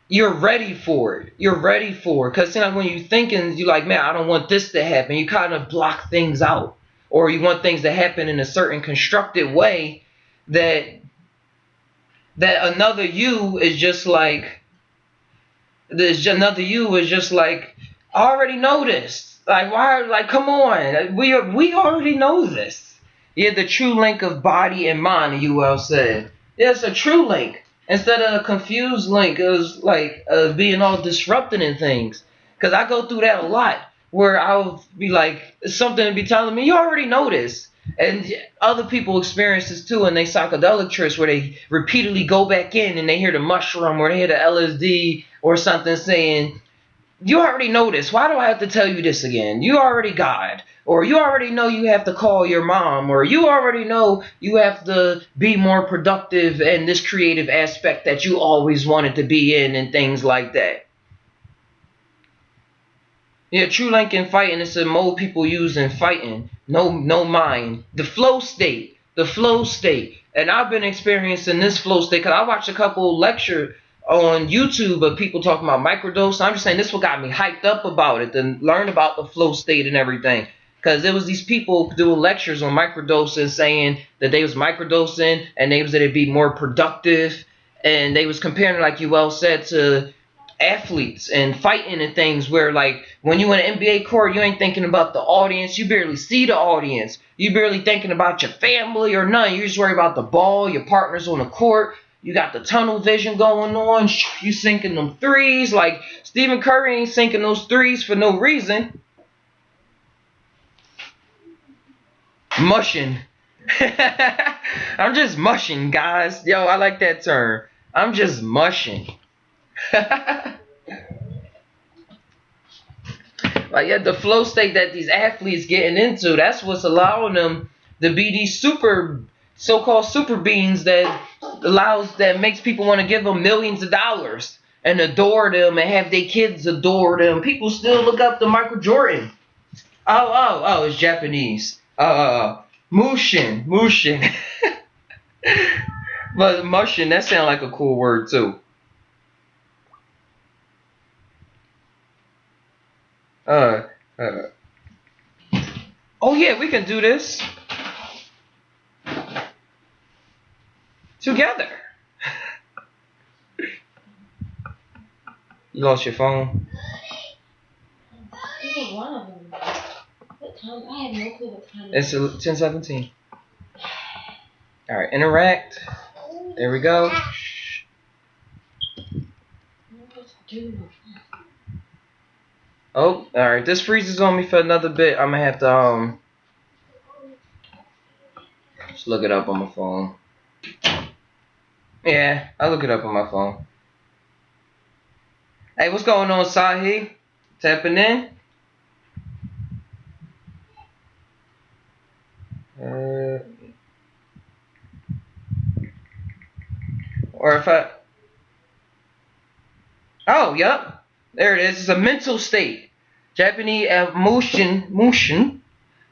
you're ready for it. You're ready for it. Because when you're thinking, you're like, man, I don't want this to happen. You kind of block things out. Or you want things to happen in a certain constructed way that another you is just like, I already know this. Like, why? Like, come on. We already know this. Yeah, the true link of body and mind, you well said. Yeah, it's a true link. Instead of a confused link, it was like being all disrupted in things. Because I go through that a lot, where I'll be like, something to be telling me, you already know this. And other people experience this too in they psychedelic trips, where they repeatedly go back in and they hear the mushroom or they hear the LSD or something saying, you already know this. Why do I have to tell you this again? You already got it. Or you already know you have to call your mom. Or you already know you have to be more productive in this creative aspect that you always wanted to be in, and things like that. Yeah, true link in fighting is a mode people use in fighting. No mind. The flow state. The flow state. And I've been experiencing this flow state because I watched a couple lecture on YouTube of people talking about microdose. I'm just saying this what got me hyped up about it, and learn about the flow state and everything. Because there was these people doing lectures on microdosing, saying that they was microdosing and they was that it'd be more productive, and they was comparing, like you well said, to athletes and fighting and things, where like when you in an NBA court, you ain't thinking about the audience. You barely see the audience. You barely thinking about your family or none. You just worry about the ball, your partners on the court. You got the tunnel vision going on. You sinking them threes. Like Stephen Curry ain't sinking those threes for no reason. Mushing. I'm just mushing, guys. Yo, I like that term. I'm just mushing. Like, yeah, the flow state that these athletes getting into, that's what's allowing them to be these so-called super beings that makes people want to give them millions of dollars and adore them and have their kids adore them. People still look up to Michael Jordan. Oh, it's Japanese. Mushin. But mushin, that sounds like a cool word too. Uh, uh. Oh yeah, we can do this together. You lost your phone? Either one of them. What time? I have no clue what time. It's 10:17. All right, interact. There we go. Oh, all right. This freezes on me for another bit. I'm gonna have to just look it up on my phone. Yeah, I'll look it up on my phone. Hey, what's going on, Psy TAi? Tapping in. Or if I. Oh, yep. There it is. It's a mental state. Japanese mushin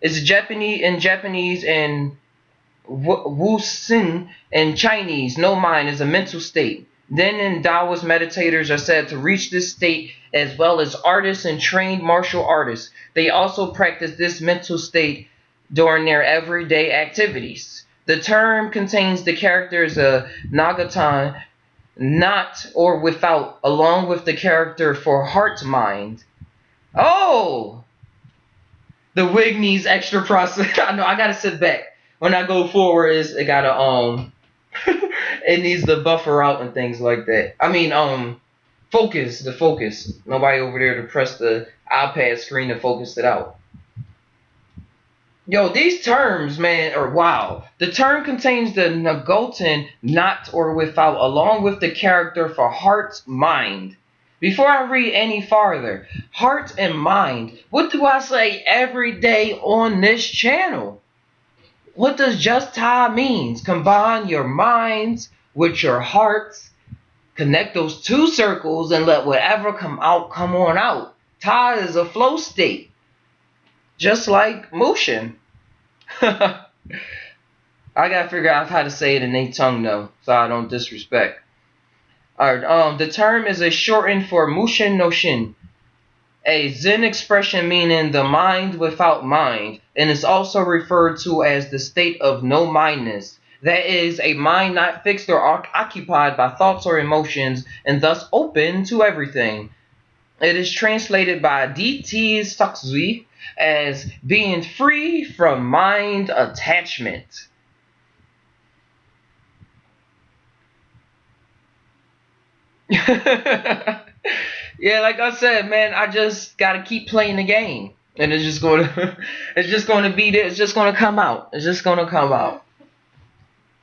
is Japanese and wusin in Chinese. No mind is a mental state. Then in Taoist meditators are said to reach this state, as well as artists and trained martial artists. They also practice this mental state during their everyday activities. The term contains the characters Nagatan, not or without, along with the character for heart mind. Oh, the wig needs extra process. I know I gotta sit back. When I go forward, it gotta it needs to buffer out and things like that. I mean the focus. Nobody over there to press the iPad screen to focus it out. Yo, these terms, man, are wow. The term contains the Nagotan not or without, along with the character for heart, mind. Before I read any farther, heart and mind, what do I say every day on this channel? What does just Thai means? Combine your minds with your hearts, connect those two circles, and let whatever come out come on out. Thai is a flow state, just like motion. I gotta figure out how to say it in their tongue though, so I don't disrespect. Alright, the term is a shortened for Mushin no Shin, a Zen expression meaning the mind without mind, and is also referred to as the state of no mindness. That is, a mind not fixed or occupied by thoughts or emotions, and thus open to everything. It is translated by D.T. Saksui as being free from mind attachment. Yeah, like I said, man, I just gotta keep playing the game, and it's just gonna, it's just gonna be there. It's just gonna come out. It's just gonna come out.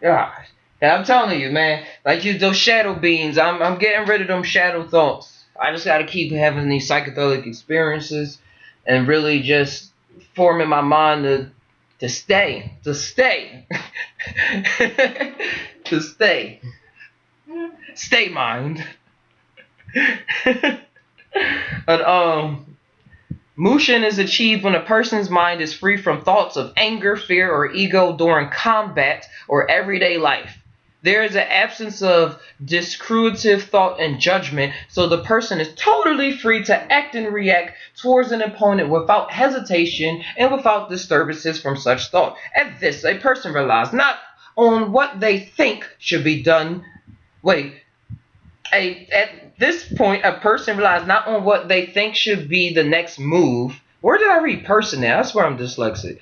Gosh, yeah, I'm telling you, man. Like you, those shadow beings. I'm getting rid of them shadow thoughts. I just gotta keep having these psychedelic experiences, and really just forming my mind to stay, to stay mind. But Mushin is achieved when a person's mind is free from thoughts of anger, fear, or ego during combat or everyday life. There is an absence of discursive thought and judgment, so the person is totally free to act and react towards an opponent without hesitation and without disturbances from such thought. At this, a person relies not on what they think should be done. At this point, a person relies not on what they think should be the next move. Where did I read person now? That's where I'm dyslexic.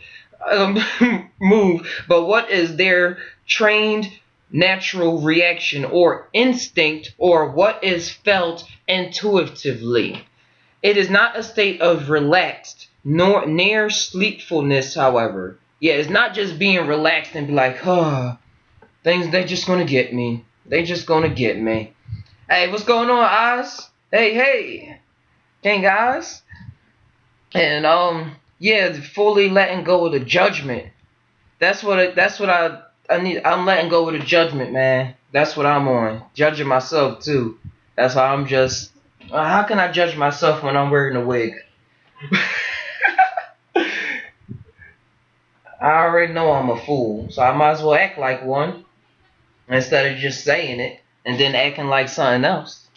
Move, but what is their trained natural reaction or instinct, or what is felt intuitively. It is not a state of relaxed nor near sleepfulness, however. Yeah, it's not just being relaxed and be like, things they just gonna get me. They just gonna get me. Hey, what's going on, Oz? Hey, King Oz. And yeah, fully letting go of the judgment. That's what I need. I'm letting go of the judgment, man. That's what I'm on. Judging myself too. That's how I'm just. How can I judge myself when I'm wearing a wig? I already know I'm a fool, so I might as well act like one instead of just saying it and then acting like something else.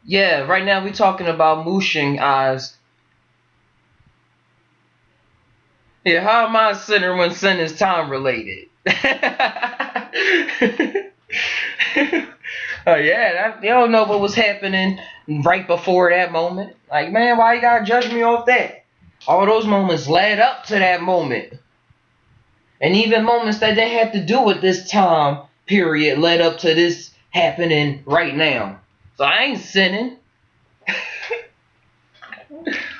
Yeah, right now we're talking about Mushin eyes. Yeah, how am I a sinner when sin is time related? Yeah, they don't know what was happening right before that moment. Like, man, why you gotta judge me off that? All those moments led up to that moment. And even moments that they had to do with this time period led up to this happening right now. So I ain't sinning.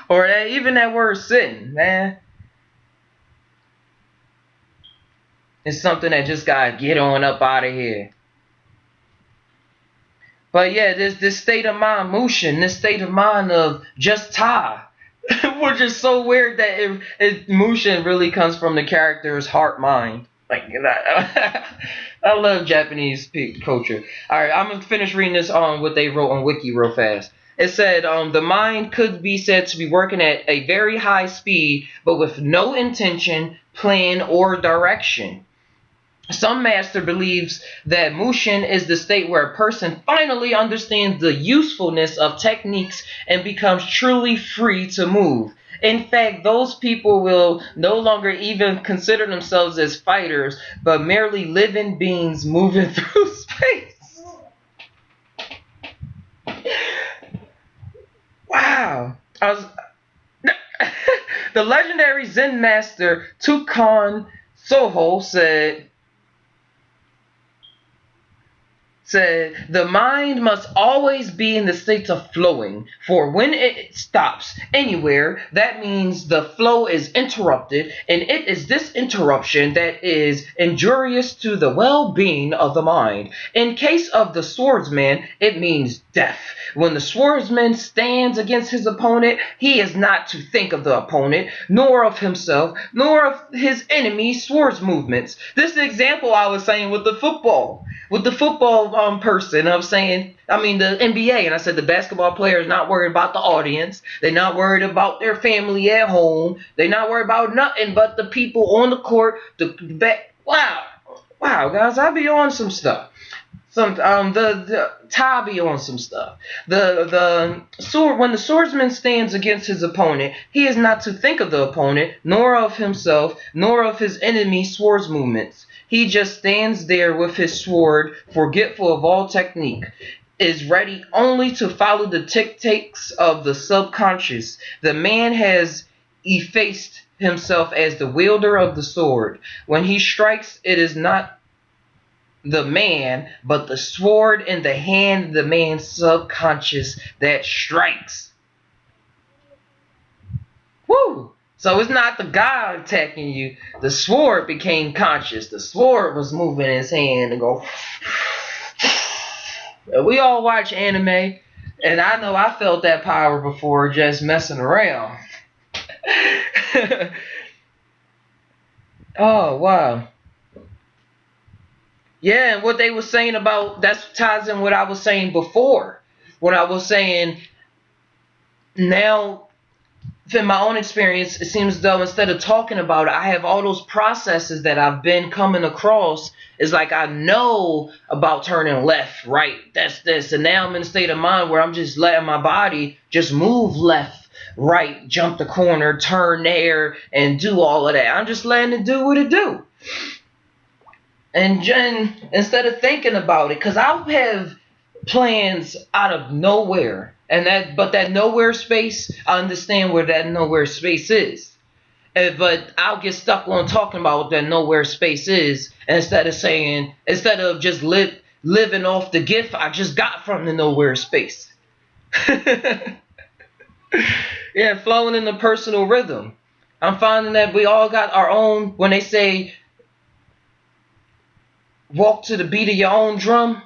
Or even that word sin, man. It's something that just gotta get on up out of here. But yeah, this state of mind, Mushin, this state of mind of just Thai, which is so weird that Mushin really comes from the character's heart mind. Like, I love Japanese culture. All right, I'm gonna finish reading this on what they wrote on Wiki real fast. It said the mind could be said to be working at a very high speed, but with no intention, plan, or direction. Some master believes that Mushin is the state where a person finally understands the usefulness of techniques and becomes truly free to move. In fact, those people will no longer even consider themselves as fighters, but merely living beings moving through space. Wow. The legendary Zen master Tukan Soho said the mind must always be in the state of flowing, for when it stops anywhere, that means the flow is interrupted, and it is this interruption that is injurious to the well-being of the mind. In case of the swordsman, it means death. When the swordsman stands against his opponent, he is not to think of the opponent, nor of himself, nor of his enemy's swords movements. This is the example I was saying with the football. With the football person, I mean the NBA, and I said the basketball player is not worried about the audience. They're not worried about their family at home. They're not worried about nothing but the people on the court. Wow, guys, I be on some stuff. The T'ai be on some stuff. The sword when the swordsman stands against his opponent, he is not to think of the opponent, nor of himself, nor of his enemy's swords movements. He just stands there with his sword, forgetful of all technique, is ready only to follow the dictates of the subconscious. The man has effaced himself as the wielder of the sword. When he strikes, it is not the man, but the sword in the hand of the man's subconscious that strikes. Woo! So it's not the guy attacking you. The sword became conscious. The sword was moving in his hand and go. We all watch anime, and I know I felt that power before just messing around. Oh, wow. Yeah, and what they were saying about that ties in what I was saying before. What I was saying now, in my own experience, it seems as though instead of talking about it, I have all those processes that I've been coming across. It's like I know about turning left, right, that's this. And now I'm in a state of mind where I'm just letting my body just move left, right, jump the corner, turn there, and do all of that. I'm just letting it do what it do. And instead of thinking about it, because I'll have plans out of nowhere, but that nowhere space, I understand where that nowhere space is. But I'll get stuck on talking about what that nowhere space is, instead of just living off the gift I just got from the nowhere space. Yeah, flowing in the personal rhythm. I'm finding that we all got our own. When they say walk to the beat of your own drum,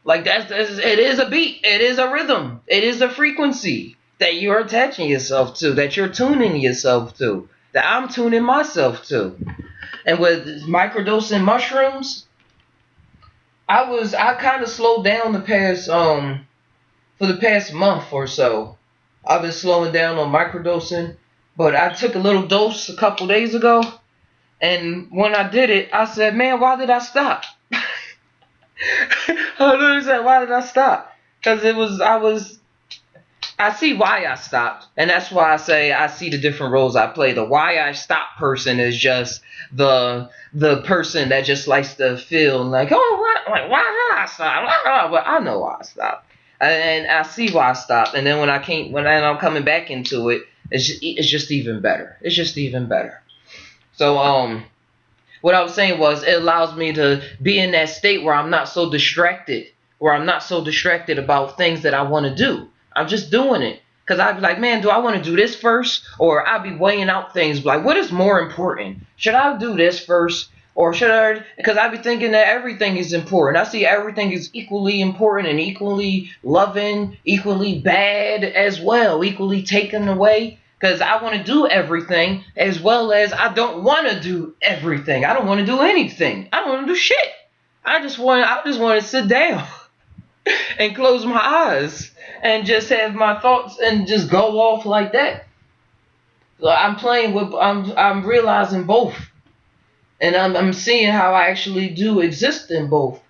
like it is a beat, it is a rhythm, it is a frequency that you're attaching yourself to, that you're tuning yourself to, that I'm tuning myself to. And with microdosing mushrooms, I kind of slowed down for the past month or so. I've been slowing down on microdosing, but I took a little dose a couple days ago, and when I did it, I said, man, why did I stop? I literally said, why did I stop? Because I see why I stopped, and that's why I say I see the different roles I play. The why I stopped person is just the person that just likes to feel like, oh, why did I stop? But I know why I stopped, and I see why I stopped. And then when I'm coming back into it, it's just even better. It's just even better. So what I was saying was it allows me to be in that state where I'm not so distracted, about things that I want to do. I'm just doing it. Because I'd be like, man, do I want to do this first? Or I'd be weighing out things like, what is more important? Should I do this first? Or should I? Because I'd be thinking that everything is important. I see everything is equally important and equally loving, equally bad as well, equally taken away. Because I want to do everything as well as I don't want to do everything. I don't want to do anything. I don't want to do shit. I just want to sit down and close my eyes and just have my thoughts and just go off like that. So I'm realizing both. and I'm seeing how I actually do exist in both.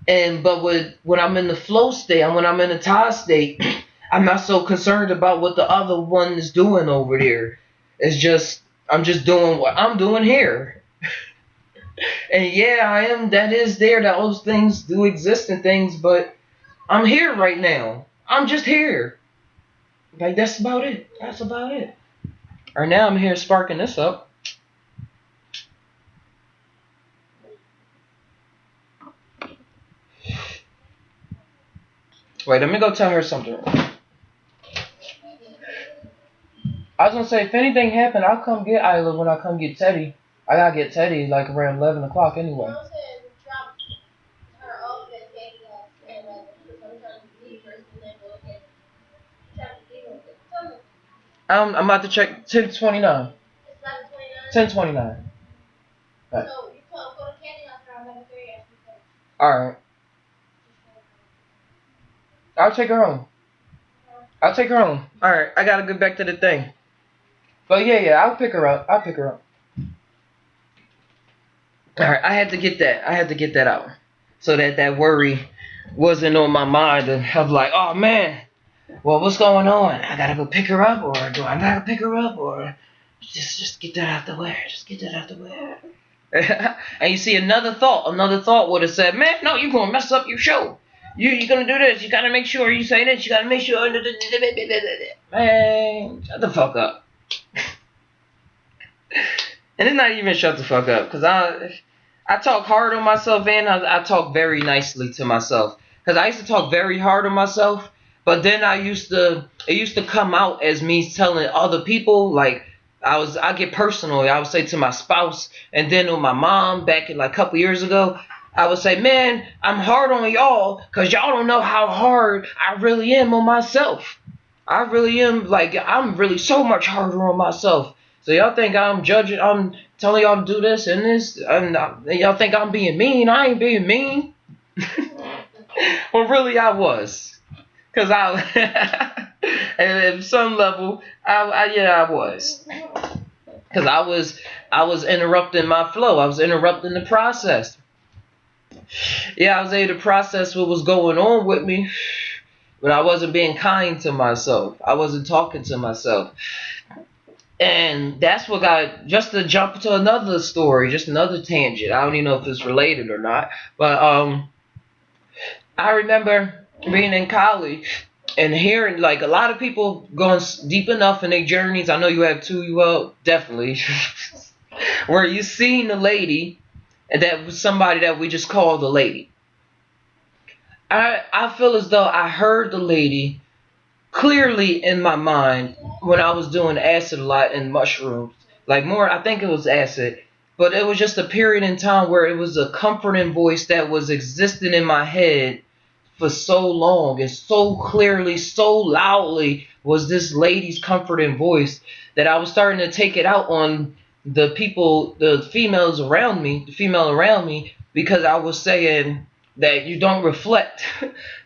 And but when I'm in the flow state and when I'm in the Thai state, I'm not so concerned about what the other one is doing over there. It's just I'm just doing what I'm doing here. And yeah, I am. That is there. That those things do exist and things, but I'm here right now. I'm just here. Like that's about it. That's about it. Right now, I'm here sparking this up. Wait, let me go tell her something. I was gonna say, if anything happened, I'll come get Isla when I come get Teddy. I gotta get Teddy like around 11 o'clock anyway. I'm about to check 10:29. 10:29. Right. Alright. I'll take her home. I'll take her home. Alright, I gotta get back to the thing. But yeah, I'll pick her up. I'll pick her up. Alright, I had to get that. I had to get that out. So that worry wasn't on my mind of like, oh man, well what's going on? I gotta go pick her up, or do I gotta pick her up, or just get that out the way. Just get that out the way. And you see another thought would have said, man, no, you're gonna mess up your show. You're gonna do this. You gotta make sure you say this. You gotta make sure. Man, shut the fuck up. And it's not even shut the fuck up, because I talk hard on myself and I talk very nicely to myself. Because I used to talk very hard on myself, but then it used to come out as me telling other people, like, I get personal. I would say to my spouse, and then with my mom back in like a couple years ago, I would say, man, I'm hard on y'all because y'all don't know how hard I really am on myself. I really am, like, I'm really so much harder on myself. So y'all think I'm judging, I'm telling y'all to do this and this, and y'all think I'm being mean. I ain't being mean. Well, really I was. Because at some level, I was. Because I was interrupting my flow. I was interrupting the process. Yeah, I was able to process what was going on with me, but I wasn't being kind to myself. I wasn't talking to myself. And that's what got, just to jump to another story, just another tangent. I don't even know if it's related or not. But I remember being in college and hearing like a lot of people going deep enough in their journeys. I know you have too, you will definitely. Where you seen a lady, and that was somebody that we just called the lady. I feel as though I heard the lady clearly in my mind when I was doing acid a lot and mushrooms. Like more, I think it was acid. But it was just a period in time where it was a comforting voice that was existing in my head for so long and so clearly, so loudly was this lady's comforting voice that I was starting to take it out on the people, the females around me, the female around me, because I was saying that you don't reflect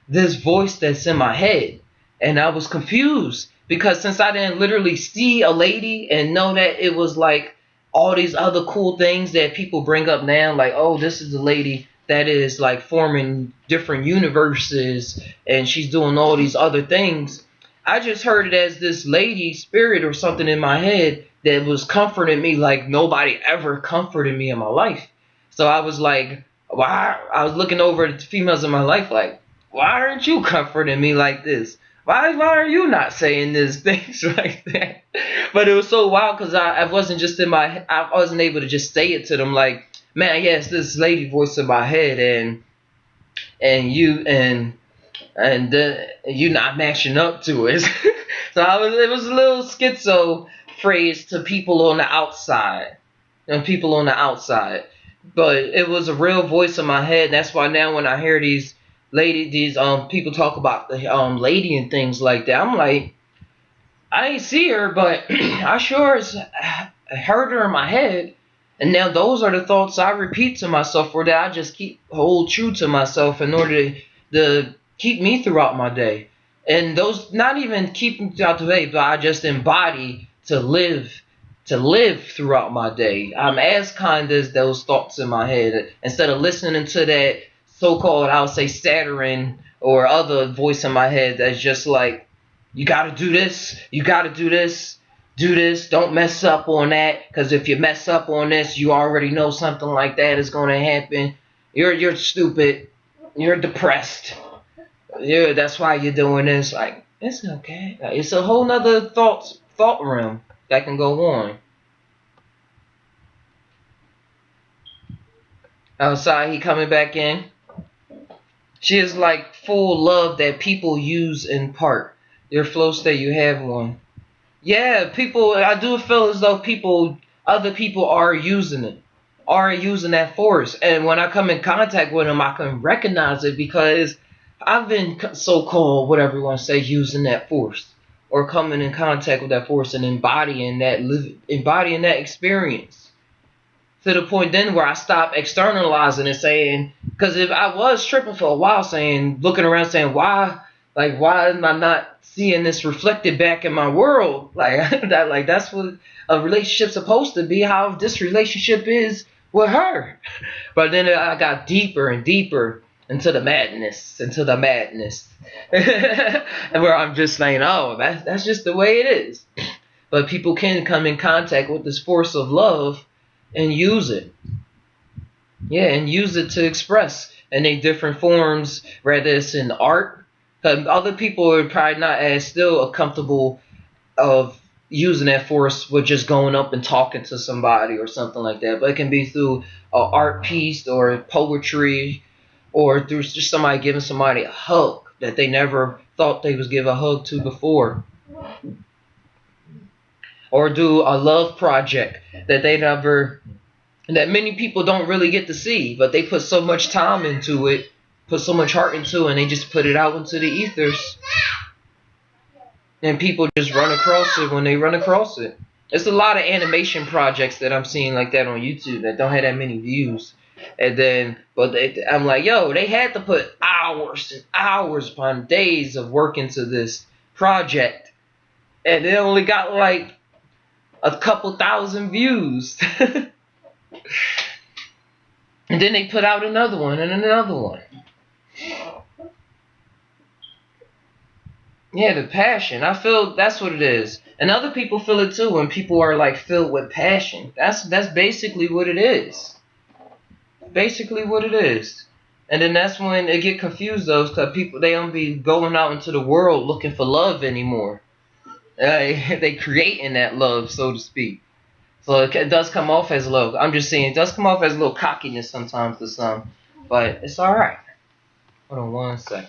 this voice that's in my head. And I was confused because since I didn't literally see a lady and know that it was like all these other cool things that people bring up now, like, oh, this is the lady that is like forming different universes and she's doing all these other things. I just heard it as this lady spirit or something in my head that was comforting me like nobody ever comforted me in my life. So I was like, why? I was looking over at the females in my life like, why aren't you comforting me like this? Why are you not saying these things like that? But it was so wild because I wasn't just in my, I wasn't able to just say it to them like, man, yes, this lady voice in my head, and you not matching up to it. So it was a little schizo phrase to people on the outside, and people on the outside, but it was a real voice in my head. That's why now when I hear these people talk about the lady and things like that, I'm like, I ain't see her, but I sure as heard her in my head. And now those are the thoughts I repeat to myself, or that I just hold true to myself in order to keep me throughout my day. And those not even keep me throughout the day, but I just embody to live to live throughout my day. I'm as kind as those thoughts in my head. Instead of listening to that so-called, I'll say, Saturn or other voice in my head that's just like, you got to do this, you got to do this, don't mess up on that, because if you mess up on this, you already know something like that is going to happen. You're stupid. You're depressed. Yeah, that's why you're doing this. Like, it's okay. Like, it's a whole nother thought realm that can go on. Outside, he coming back in. She is like full love that people use in part. Your flow state, you have one. Yeah, people. I do feel as though other people are using it, are using that force. And when I come in contact with them, I can recognize it because I've been so-called, whatever you want to say, using that force or coming in contact with that force and embodying that experience to the point then where I stopped externalizing and saying, because if I was tripping for a while, saying, looking around, saying, why am I not seeing this reflected back in my world? Like that's what a relationship's supposed to be. How this relationship is with her. But then I got deeper and deeper into the madness, and where I'm just saying, oh, that's just the way it is. But people can come in contact with this force of love and use it. Yeah, and use it to express in a different forms, whether it's in art. Because other people are probably not as still comfortable of using that force with just going up and talking to somebody or something like that. But it can be through an art piece or poetry or through just somebody giving somebody a hug that they never thought they was give a hug to before. Or do a love project that many people don't really get to see, but they put so much time into it, put so much heart into it, and they just put it out into the ethers. And people just run across it when they run across it. It's a lot of animation projects that I'm seeing like that on YouTube that don't have that many views. And then, I'm like, yo, they had to put hours and hours upon days of work into this project. And they only got like a couple thousand views. And then they put out another one and another one. Yeah, the passion. I feel that's what it is. And other people feel it too when people are like filled with passion. That's basically what it is. Basically what it is. And then that's when it get confused though, because people they don't be going out into the world looking for love anymore. They creating that love, so to speak. So it does come off as love. I'm just saying it does come off as a little cockiness sometimes to some, but it's all right. Hold on 1 second.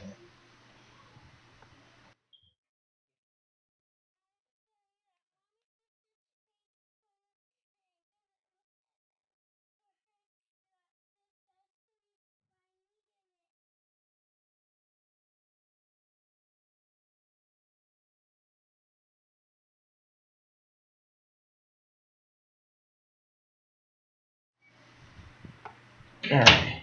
All right.